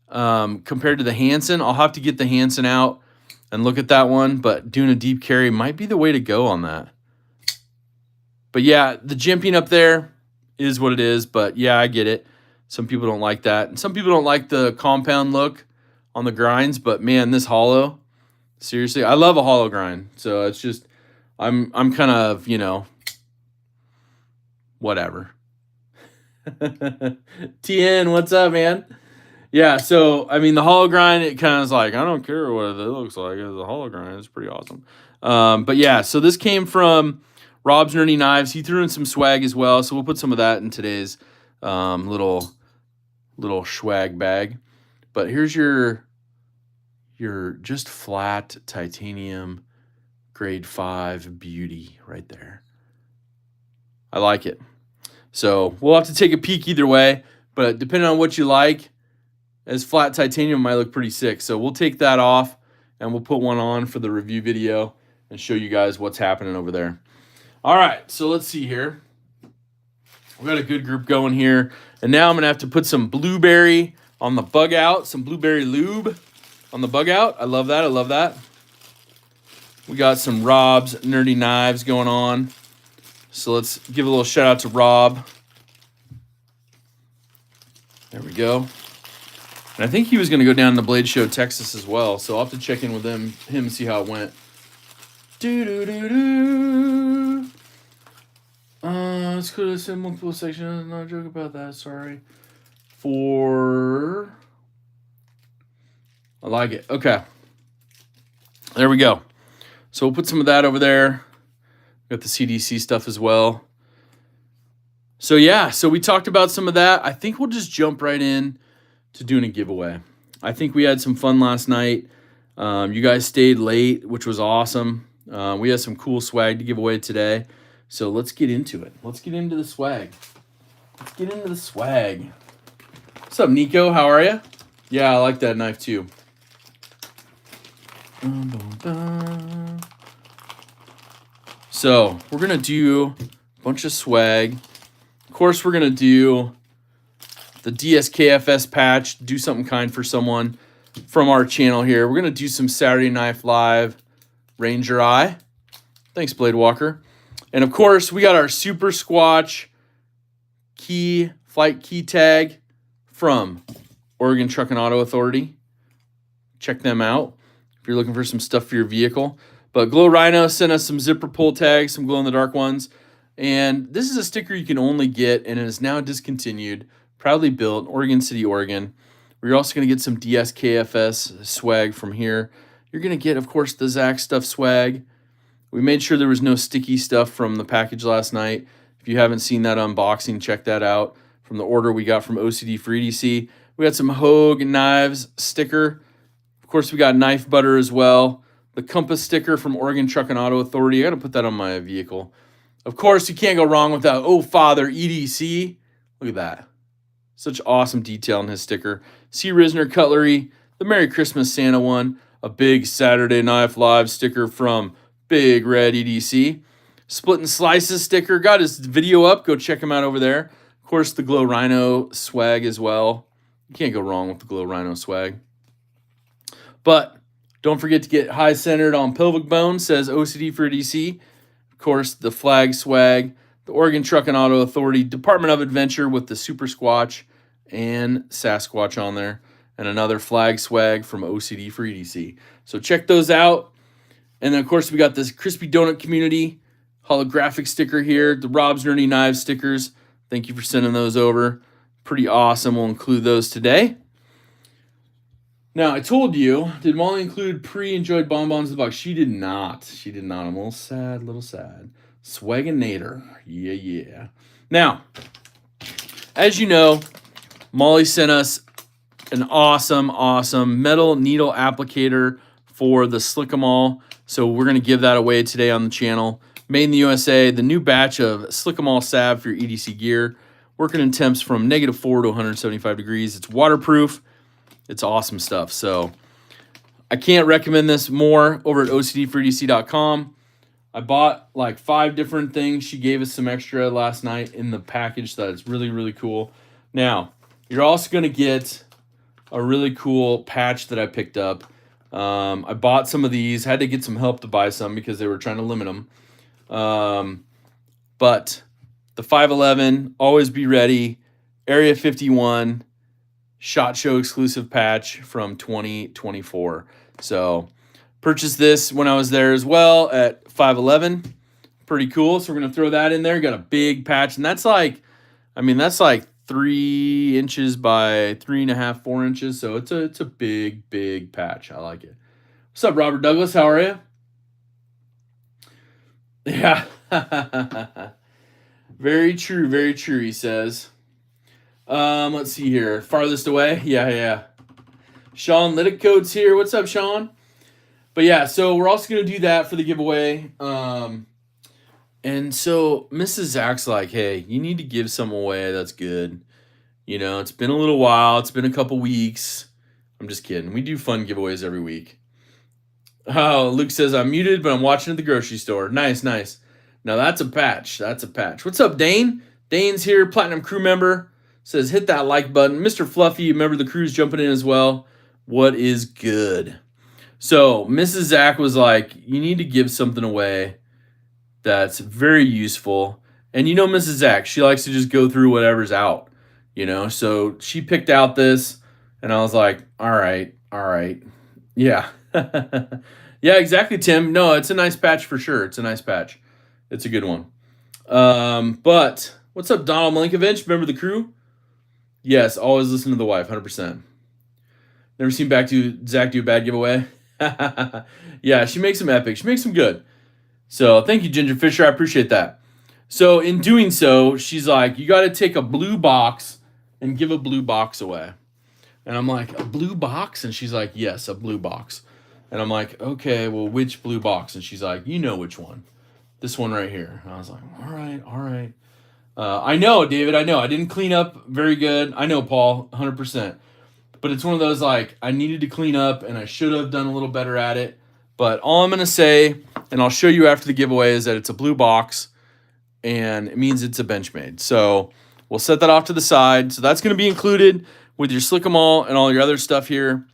Compared to the Hansen, I'll have to get the Hansen out and look at that one, but doing a deep carry might be the way to go on that. But yeah, the jimping up there is what it is, but yeah, I get it. Some people don't like that, and some people don't like the compound look on the grinds, but man, this hollow, seriously, I love a hollow grind. So it's just, I'm kind of, whatever. TN, what's up, man? Yeah, so, I mean, the hollow grind, it kind of is like, I don't care what it looks like. It's a hollow grind. It's pretty awesome. But yeah, so this came from Rob's Nerdy Knives. He threw in some swag as well, so we'll put some of that in today's little swag bag. But here's your just flat titanium grade 5 beauty right there. I like it. So we'll have to take a peek either way, but depending on what you like, as flat titanium might look pretty sick. So we'll take that off and we'll put one on for the review video and show you guys what's happening over there. All right, so let's see here. We got a good group going here. And now I'm going to have to put some blueberry on the Bugout, some blueberry lube on the Bugout. I love that. I love that. We got some Rob's Nerdy Knives going on. So let's give a little shout out to Rob. There we go. And I think he was going to go down to Blade Show Texas as well. So I'll have to check in with him and see how it went. Let's go to the multiple sections. No joke about that. Sorry. I like it. Okay. There we go. So we'll put some of that over there. Got the CDC stuff as well. So yeah, so we talked about some of that. I think we'll just jump right in to doing a giveaway. I think we had some fun last night. You guys stayed late, which was awesome. We had some cool swag to give away today. So let's get into it. Let's get into the swag. What's up, Nico? How are you? Yeah, I like that knife too. So we're going to do a bunch of swag. Of course, we're going to do the DSKFS patch, do something kind for someone from our channel here. We're going to do some Saturday Knife Live Ranger Eye. Thanks, Blade Walker. And of course, we got our Super Squatch flight key tag from Oregon Truck and Auto Authority. Check them out if you're looking for some stuff for your vehicle. But Glow Rhino sent us some zipper pull tags, some glow-in-the-dark ones. And this is a sticker you can only get, and it is now discontinued. Proudly built, Oregon City, Oregon. We're also going to get some DSKFS swag from here. You're going to get, of course, the Zach Stuff swag. We made sure there was no sticky stuff from the package last night. If you haven't seen that unboxing, check that out. From the order we got from OCD for EDC. We got some Hogue Knives sticker. Of course, we got knife butter as well. The Compass sticker from Oregon Truck and Auto Authority. I got to put that on my vehicle. Of course, you can't go wrong with that Oh Father EDC. Look at that. Such awesome detail in his sticker. C. Risner Cutlery. The Merry Christmas Santa one. A big Saturday Knife Live sticker from Big Red EDC. Split and Slices sticker. Got his video up. Go check him out over there. Of course, the Glow Rhino swag as well. You can't go wrong with the Glow Rhino swag. But don't forget to get high centered on pelvic bone, says OCD for DC. Of course, the flag swag, the Oregon Truck and Auto Authority, Department of Adventure with the Super Squatch and Sasquatch on there. And another flag swag from OCD for EDC. So check those out. And then, of course, we got this Crispy Donut Community holographic sticker here. The Rob's Nerdy Knives stickers. Thank you for sending those over. Pretty awesome. We'll include those today. Now, I told you, did Molly include pre-enjoyed bonbons in the box? She did not. She did not. I'm a little sad. Swaginator. Yeah. Now, as you know, Molly sent us an awesome metal needle applicator for the Slick 'em All. So we're going to give that away today on the channel. Made in the USA, the new batch of Slick 'em All salve for your EDC gear. Working in temps from -4 to 175 degrees. It's waterproof. It's awesome stuff. So I can't recommend this more over at OCD4EDC.com. I bought like 5 different things. She gave us some extra last night in the package that is really, really cool. Now, you're also going to get a really cool patch that I picked up. I bought some of these. Had to get some help to buy some because they were trying to limit them. But the 511, Always Be Ready, Area 51, SHOT Show exclusive patch from 2024. So purchased this when I was there as well at 511. Pretty cool. So we're going to throw that in there. Got a big patch. And that's like 3 inches by 3.5, 4 inches. So it's a big patch. I like it. What's up, Robert Douglas? How are you? Yeah. Very true, he says. Let's see here. Farthest away? Yeah. Sean Liticote's here. What's up, Sean? But yeah, so we're also going to do that for the giveaway. And so Mrs. Zach's like, hey, you need to give some away that's good. You know, it's been a little while. It's been a couple weeks. I'm just kidding. We do fun giveaways every week. Oh, Luke says, I'm muted, but I'm watching at the grocery store. Nice. Now that's a patch. What's up, Dane? Dane's here, Platinum Crew member. Says, hit that like button. Mr. Fluffy, member of the crew's jumping in as well. What is good? So Mrs. Zach was like, you need to give something away that's very useful. And you know Mrs. Zach, she likes to just go through whatever's out. You know, so she picked out this, and I was like, all right. Yeah. Yeah, exactly, Tim. No, it's a nice patch for sure. It's a nice patch. It's a good one. But what's up, Donald Malinkovich? Remember the crew? Yes, always listen to the wife, 100%. Never seen Zach do a bad giveaway? Yeah, she makes them epic. She makes them good. So thank you, Ginger Fisher. I appreciate that. So in doing so, she's like, you got to take a blue box and give a blue box away. And I'm like, a blue box? And she's like, yes, a blue box. And I'm like, okay, well, which blue box? And she's like, you know which one. This one right here. And I was like, all right. I know, David, I know. I didn't clean up very good. I know, Paul, 100%. But it's one of those, like, I needed to clean up, and I should have done a little better at it. But all I'm going to say, and I'll show you after the giveaway, is that it's a blue box, and it means it's a Benchmade. So we'll set that off to the side. So that's going to be included with your Slick 'em All and all your other stuff here.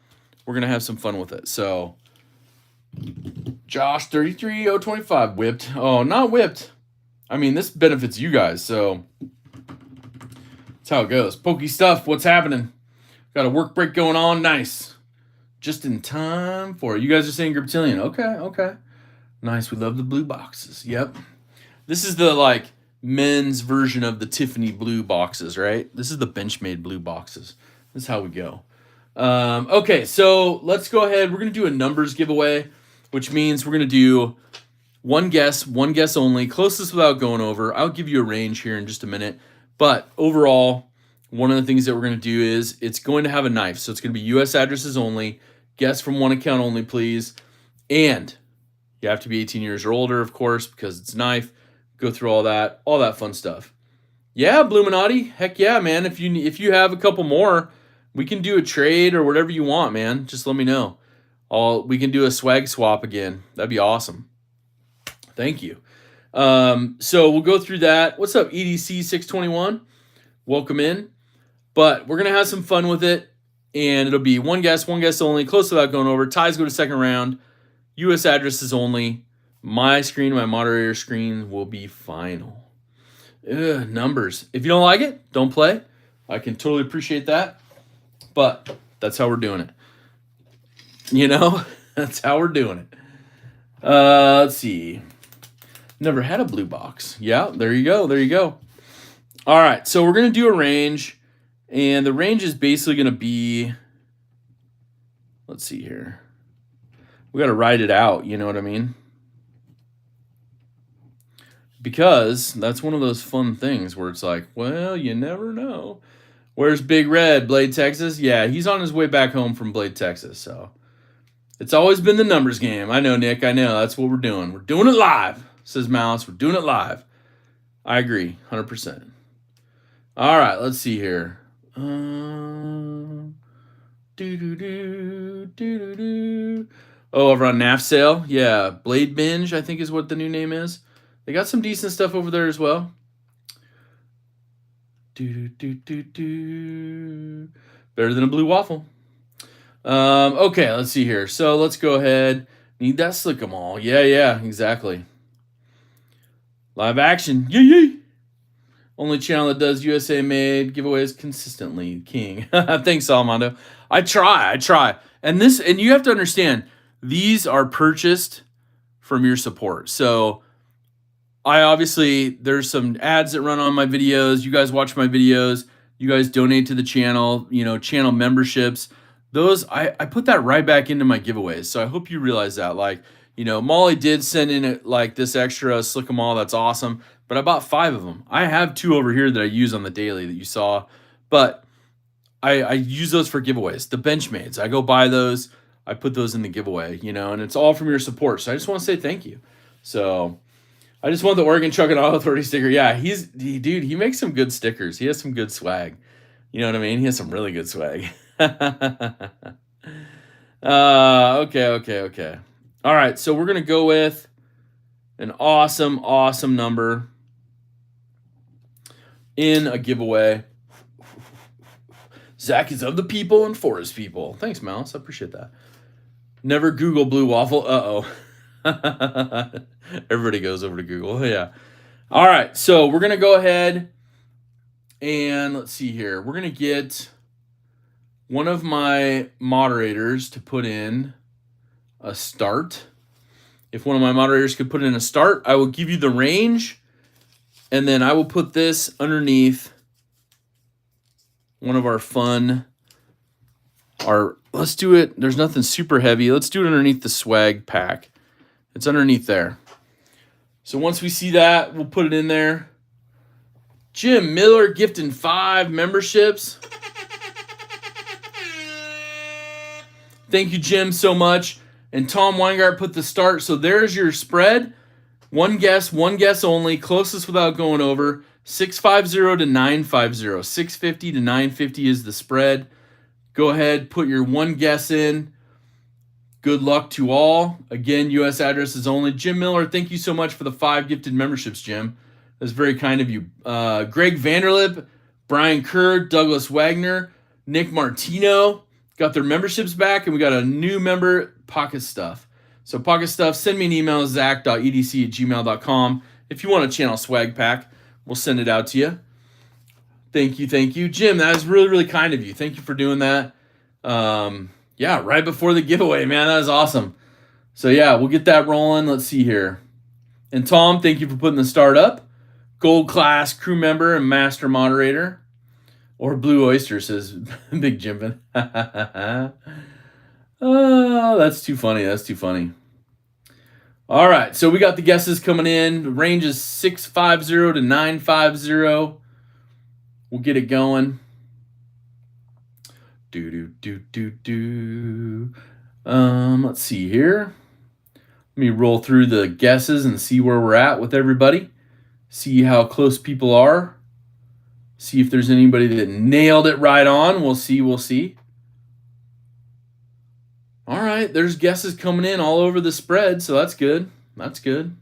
We're going to have some fun with it. So Josh 33025 whipped. Oh, not whipped. I mean, this benefits you guys, so that's how it goes. Pokey stuff, what's happening? Got a work break going on. Nice. Just in time for it. You guys are saying Griptilian. Okay. Nice. We love the blue boxes. Yep. This is the, like, men's version of the Tiffany blue boxes, right? This is the Benchmade blue boxes. This is how we go. Okay, so let's go ahead. We're going to do a numbers giveaway, which means we're going to do one guess only, closest without going over. I'll give you a range here in just a minute. But overall, one of the things that we're going to do is it's going to have a knife. So it's going to be U.S. addresses only. Guess from one account only, please. And you have to be 18 years or older, of course, because it's a knife. Go through all that fun stuff. Yeah, Bluminati. Heck yeah, man. If you have a couple more, we can do a trade or whatever you want, man. Just let me know. We can do a swag swap again. That'd be awesome. Thank you. So we'll go through that. What's up, EDC 621? Welcome in. But we're gonna have some fun with it, and it'll be one guess only, close without going over. Ties go to second round. U.S. addresses only. My screen, my moderator screen will be final. Numbers. If you don't like it, don't play. I can totally appreciate that. But that's how we're doing it. You know, that's how we're doing it. Let's see. Never had a blue box. Yeah, there you go. There you go. All right, so we're going to do a range. And the range is basically going to be, let's see here. We got to write it out, you know what I mean? Because that's one of those fun things where it's like, well, you never know. Where's Big Red? Blade, Texas? Yeah, he's on his way back home from Blade, Texas. So it's always been the numbers game. I know, Nick. I know. That's what we're doing. We're doing it live, says Mouse. We're doing it live. I agree, 100%. All right, let's see here. Oh, over on NAF sale. Yeah, Blade Binge, I think is what the new name is. They got some decent stuff over there as well. Better than a blue waffle. Okay, let's see here. So let's go ahead. Need that slick 'em all. Yeah, exactly. Live action. Yee. Only channel that does USA made giveaways consistently. King. Thanks, Salmondo. I try. And you have to understand, these are purchased from your support. So there's some ads that run on my videos. You guys watch my videos. You guys donate to the channel, channel memberships. Those, I put that right back into my giveaways. So I hope you realize that. Molly did send in this extra slick 'em all. That's awesome. But I bought 5 of them. I have 2 over here that I use on the daily that you saw. But I use those for giveaways. The Benchmades, I go buy those. I put those in the giveaway, and it's all from your support. So I just want to say thank you. So I just want the Oregon Truck and Auto Authority sticker. Yeah, he makes some good stickers. He has some good swag. You know what I mean? He has some really good swag. Okay. All right, so we're going to go with an awesome number in a giveaway. Zach is of the people and for his people. Thanks, Mouse. I appreciate that. Never Google blue waffle. Uh-oh. Everybody goes over to Google. Yeah. All right, so we're going to go ahead and let's see here. We're going to get one of my moderators to put in a start. If one of my moderators could put in a start, I will give you the range, and then I will put this underneath one of let's do it. There's nothing super heavy. Let's do it underneath the swag pack. It's underneath there. So once we see that, we'll put it in there. Jim Miller gifting 5 memberships. Thank you, Jim, so much. And Tom Weingart put the start. So there's your spread. One guess only. Closest without going over. 650 to 950. 650 to 950 is the spread. Go ahead, put your one guess in. Good luck to all. Again, U.S. addresses only. Jim Miller, thank you so much for the 5 gifted memberships, Jim. That's very kind of you. Greg Vanderlip, Brian Kerr, Douglas Wagner, Nick Martino got their memberships back, and we got a new member, Pocket Stuff. So Pocket Stuff, send me an email, zach.edc@gmail.com. If you want a channel swag pack, we'll send it out to you. Thank you. Jim, that is really, really kind of you. Thank you for doing that. Yeah, right before the giveaway, man. That is awesome. So, yeah, we'll get that rolling. Let's see here. And Tom, thank you for putting the start up. Gold class crew member and master moderator. Or Blue Oyster, says Big Jimpin. Oh, that's too funny. That's too funny. All right, so we got the guesses coming in. The range is 650 to 950. We'll get it going. Let's see here. Let me roll through the guesses and see where we're at with everybody. See how close people are. See if there's anybody that nailed it right on. We'll see. We'll see. All right, there's guesses coming in all over the spread, so that's good. That's good.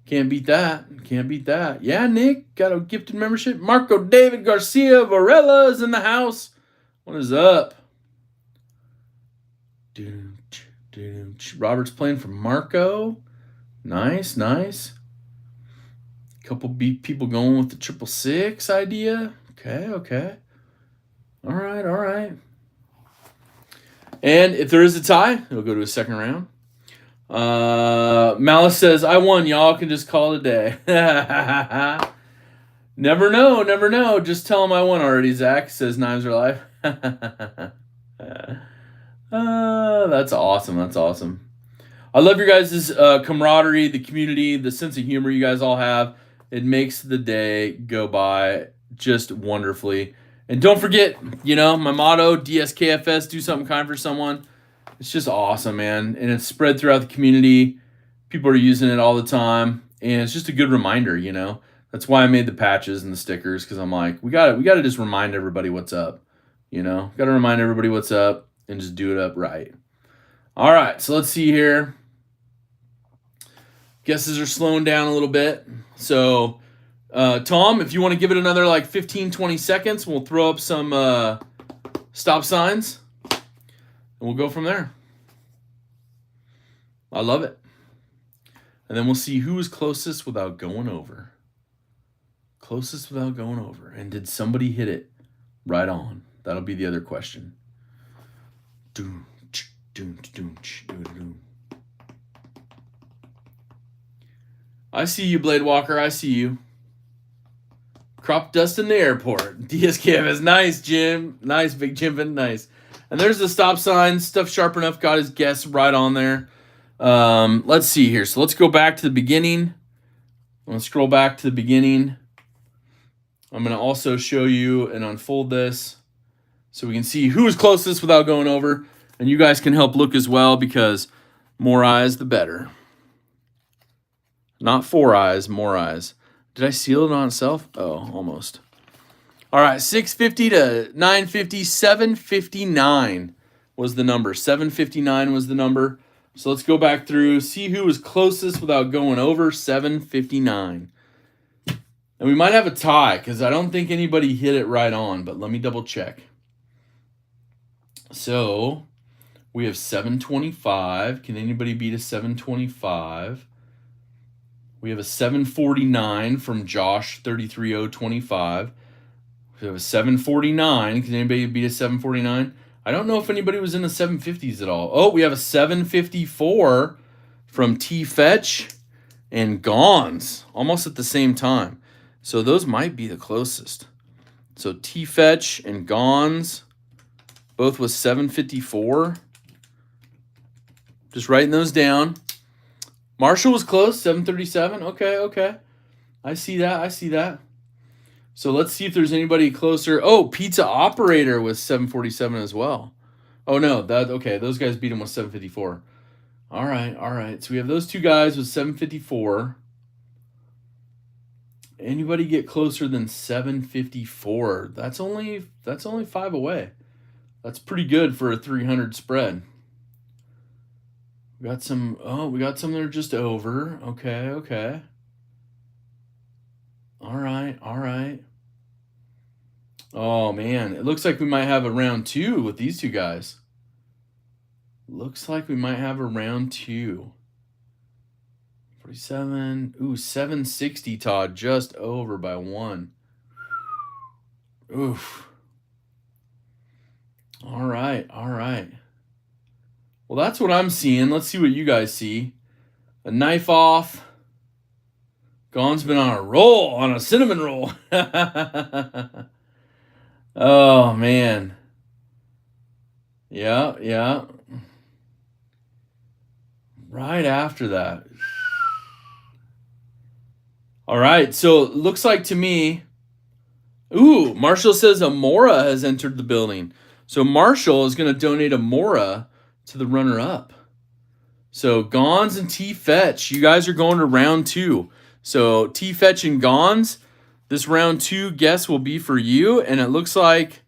Can't beat that. Can't beat that. Yeah, Nick, got a gifted membership. Marco David Garcia Varela is in the house. What is up? Robert's playing for Marco. Nice, nice. Couple people going with the 666 idea. Okay. All right. And if there is a tie, it'll go to a second round. Malice says, I won. Y'all can just call it a day. Never know. Just tell him I won already, Zach, says Knives Are Live. That's awesome. I love your guys' camaraderie, the community, the sense of humor you guys all have. It makes the day go by just wonderfully. And don't forget, my motto, DSKFS, do something kind for someone. It's just awesome, man. And it's spread throughout the community. People are using it all the time. And it's just a good reminder, That's why I made the patches and the stickers, because I'm like, we gotta just remind everybody what's up. Gotta remind everybody what's up and just do it up right. All right, so let's see here. Guesses are slowing down a little bit. So, Tom, if you want to give it another 15, 20 seconds, we'll throw up some stop signs, and we'll go from there. I love it. And then we'll see who is closest without going over. Closest without going over. And did somebody hit it right on? That'll be the other question. I see you, Blade Walker. I see you. Crop dust in the airport. DSKF is nice, Jim. Nice, Big Jimpin. Nice. And there's the stop sign. Stuff sharp enough. Got his guess right on there. Let's see here. So let's go back to the beginning. I'm going to scroll back to the beginning. I'm going to also show you and unfold this so we can see who is closest without going over. And you guys can help look as well, because more eyes, the better. Not 4 eyes, more eyes. Did I seal it on itself? Oh, almost. All right, 650 to 950, 759 was the number. 759 was the number. So let's go back through, see who was closest without going over. 759. And we might have a tie, because I don't think anybody hit it right on, but let me double check. So we have 725. Can anybody beat a 725? We have a 749 from Josh 33025. We have a 749. Can anybody beat a 749? I don't know if anybody was in the 750s at all. Oh, we have a 754 from T Fetch and Gons, almost at the same time. So those might be the closest. So T Fetch and Gons, both with 754. Just writing those down. Marshall was close, 737. Okay. I see that. So let's see if there's anybody closer. Oh, Pizza Operator was 747 as well. Oh, no. Those guys beat him with 754. All right. So we have those two guys with 754. Anybody get closer than 754? That's only 5 away. That's pretty good for a 300 spread. We got some that are just over. Okay. All right. Oh, man. It looks like we might have a round 2 with these two guys. Looks like we might have a round 2. 47. Ooh, 760, Todd. Just over by 1. Oof. All right. Well, that's what I'm seeing. Let's see what you guys see. A knife off. Gon's been on a roll, on a cinnamon roll. Oh, man. Yeah, yeah. Right after that. All right. So it looks like to me. Ooh, Marshall says a Mora has entered the building. So Marshall is going to donate a Mora to the runner up. So Gons and T Fetch, you guys are going to round 2. So T Fetch and Gons, this round 2 guess will be for you. And it looks like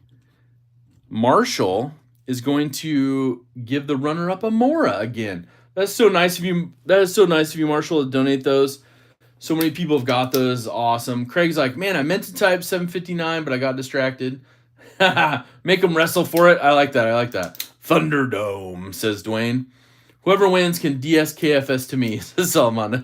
Marshall is going to give the runner up a Mora again. That's so nice of you. That is so nice of you, Marshall, to donate those. So many people have got those. Awesome. Craig's like, man, I meant to type 759, but I got distracted. Make them wrestle for it. I like that. I like that. Thunderdome, says Dwayne. Whoever wins can DSKFS to me, says Salman.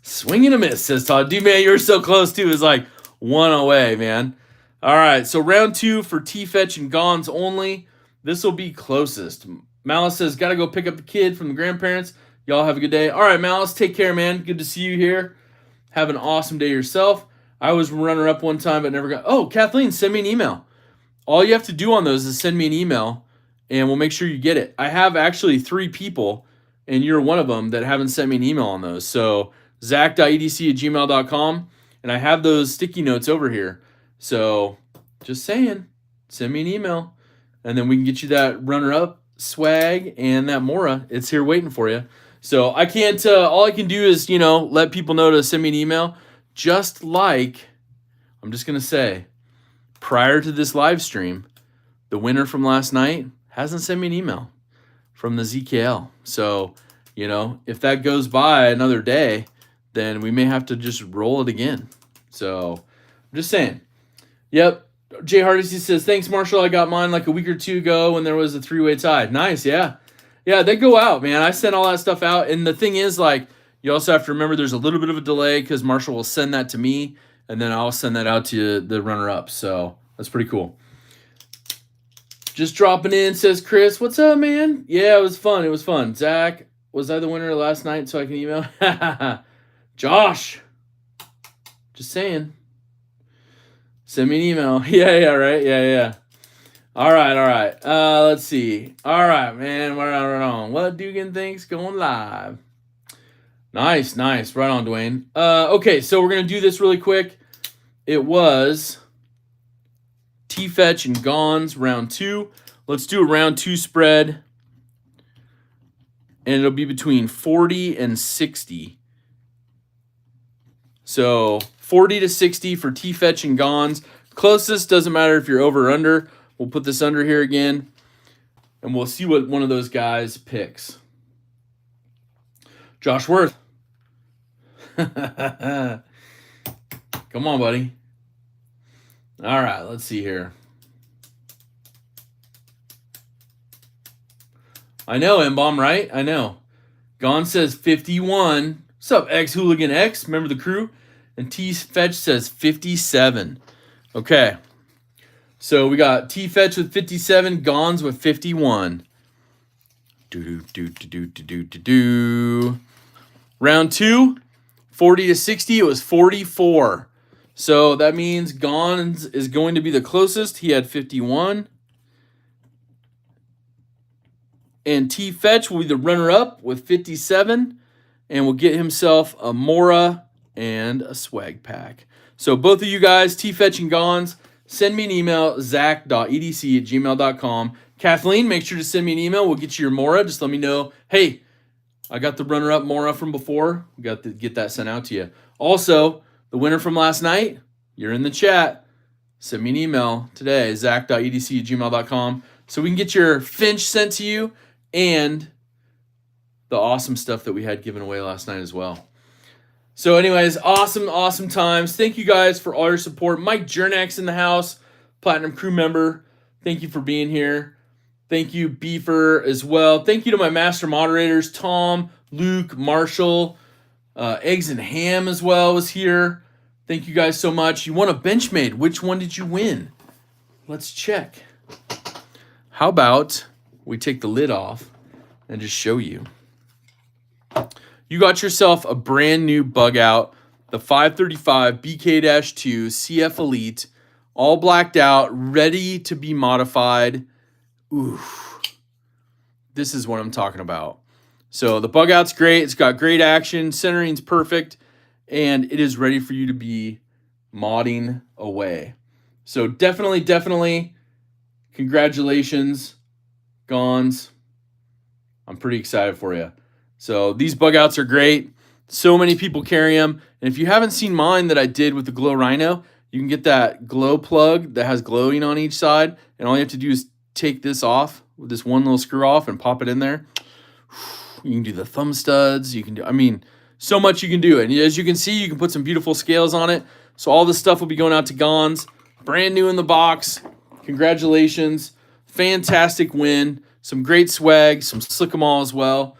Swing and a miss, says Todd. Dude, man, you're so close, too. It's like 1 away, man. All right, so round 2 for T-Fetch and Gons only. This will be closest. Malice says, got to go pick up the kid from the grandparents. Y'all have a good day. All right, Malice, take care, man. Good to see you here. Have an awesome day yourself. I was runner-up one time, but never got... Oh, Kathleen, send me an email. All you have to do on those is send me an email, and we'll make sure you get it. I have actually 3 people, and you're one of them, that haven't sent me an email on those. So zach.edc@gmail.com, and I have those sticky notes over here. So just saying, send me an email, and then we can get you that runner-up swag and that Mora. It's here waiting for you. So I can't, all I can do is, let people know to send me an email. Just like, I'm just going to say, prior to this live stream, the winner from last night hasn't sent me an email from the ZKL. So, if that goes by another day, then we may have to just roll it again. So I'm just saying. Yep. Jay Hardesty says, thanks, Marshall. I got mine like a week or 2 ago when there was a 3-way tie. Nice, yeah. Yeah, they go out, man. I sent all that stuff out. And the thing is, you also have to remember there's a little bit of a delay because Marshall will send that to me, and then I'll send that out to the runner-up. So that's pretty cool. Just dropping in, says Chris. What's up, man? Yeah, it was fun. It was fun. Zach, was I the winner last night so I can email? Josh. Just saying. Send me an email. Yeah, right. Yeah. All right. Let's see. All right, man. We're on. What Dugan thinks going live. Nice. Right on, Dwayne. Okay, so we're going to do this really quick. It was T-Fetch and Gons, round 2. Let's do a round 2 spread. And it'll be between 40 and 60. So 40 to 60 for T-Fetch and Gons. Closest, doesn't matter if you're over or under. We'll put this under here again, and we'll see what one of those guys picks. Josh Worth. Come on, buddy. All right, let's see here. I know, M-Bomb, right? I know. Gon says 51. What's up, X-Hooligan X? Remember the crew? And T-Fetch says 57. Okay. So we got T-Fetch with 57, Gons with 51. Round 2, 40 to 60, it was 44. So that means Gons is going to be the closest. He had 51. And T-Fetch will be the runner-up with 57. And will get himself a Mora and a swag pack. So both of you guys, T-Fetch and Gons, send me an email, zach.edc@gmail.com. Kathleen, make sure to send me an email. We'll get you your Mora. Just let me know, hey, I got the runner-up Mora from before. We got to get that sent out to you. Also, the winner from last night, you're in the chat. Send me an email today, zach.edc@gmail.com, so we can get your Finch sent to you and the awesome stuff that we had given away last night as well. So anyways, awesome times. Thank you guys for all your support. Mike Jernak's in the house, Platinum crew member. Thank you for being here. Thank you, Beefer, as well. Thank you to my master moderators, Tom, Luke, Marshall, Eggs and Ham as well was here. Thank you guys so much. You won a Benchmade. Which one did you win? Let's check. How about we take the lid off and just show you. You got yourself a brand new Bugout, the 535 BK-2 CF Elite. all blacked out, ready to be modified. Ooh, this is what I'm talking about. So the Bugout's great. It's got great action. Centering's perfect. And it is ready for you to be modding away. So definitely, congratulations, Gons. I'm pretty excited for you. So these Bugouts are great. So many people carry them. And if you haven't seen mine that I did with the Glow Rhino, you can get that glow plug that has glowing on each side. And all you have to do is take this off with this one little screw off and pop it in there. You can do the thumb studs. You can do, I mean, so much you can do. And as you can see, you can put some beautiful scales on it. So all this stuff will be going out to Gons. Brand new in the box. Congratulations. Fantastic win. Some great swag. Some slick 'em all as well.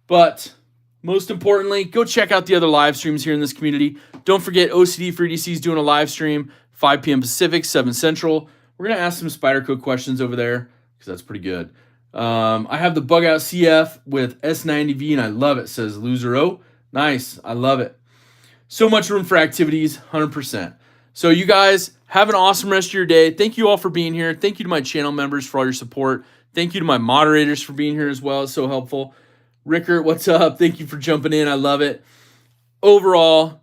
But most importantly, go check out the other live streams here in this community. Don't forget, OCD for EDC is doing a live stream, 5 p.m. Pacific, 7 Central. We're going to ask some Spider Code questions over there because that's pretty good. I have the Bugout CF with S90V, and I love it, says Loser O. Nice. I love it. So much room for activities, 100%. So you guys have an awesome rest of your day. Thank you all for being here. Thank you to my channel members for all your support. Thank you to my moderators for being here as well. It's so helpful. Rickert, what's up? Thank you for jumping in. I love it. Overall,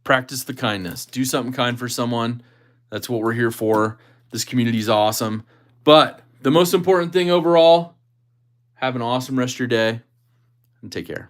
practice the kindness. Do something kind for someone. That's what we're here for. This community is awesome. But the most important thing overall, have an awesome rest of your day and take care.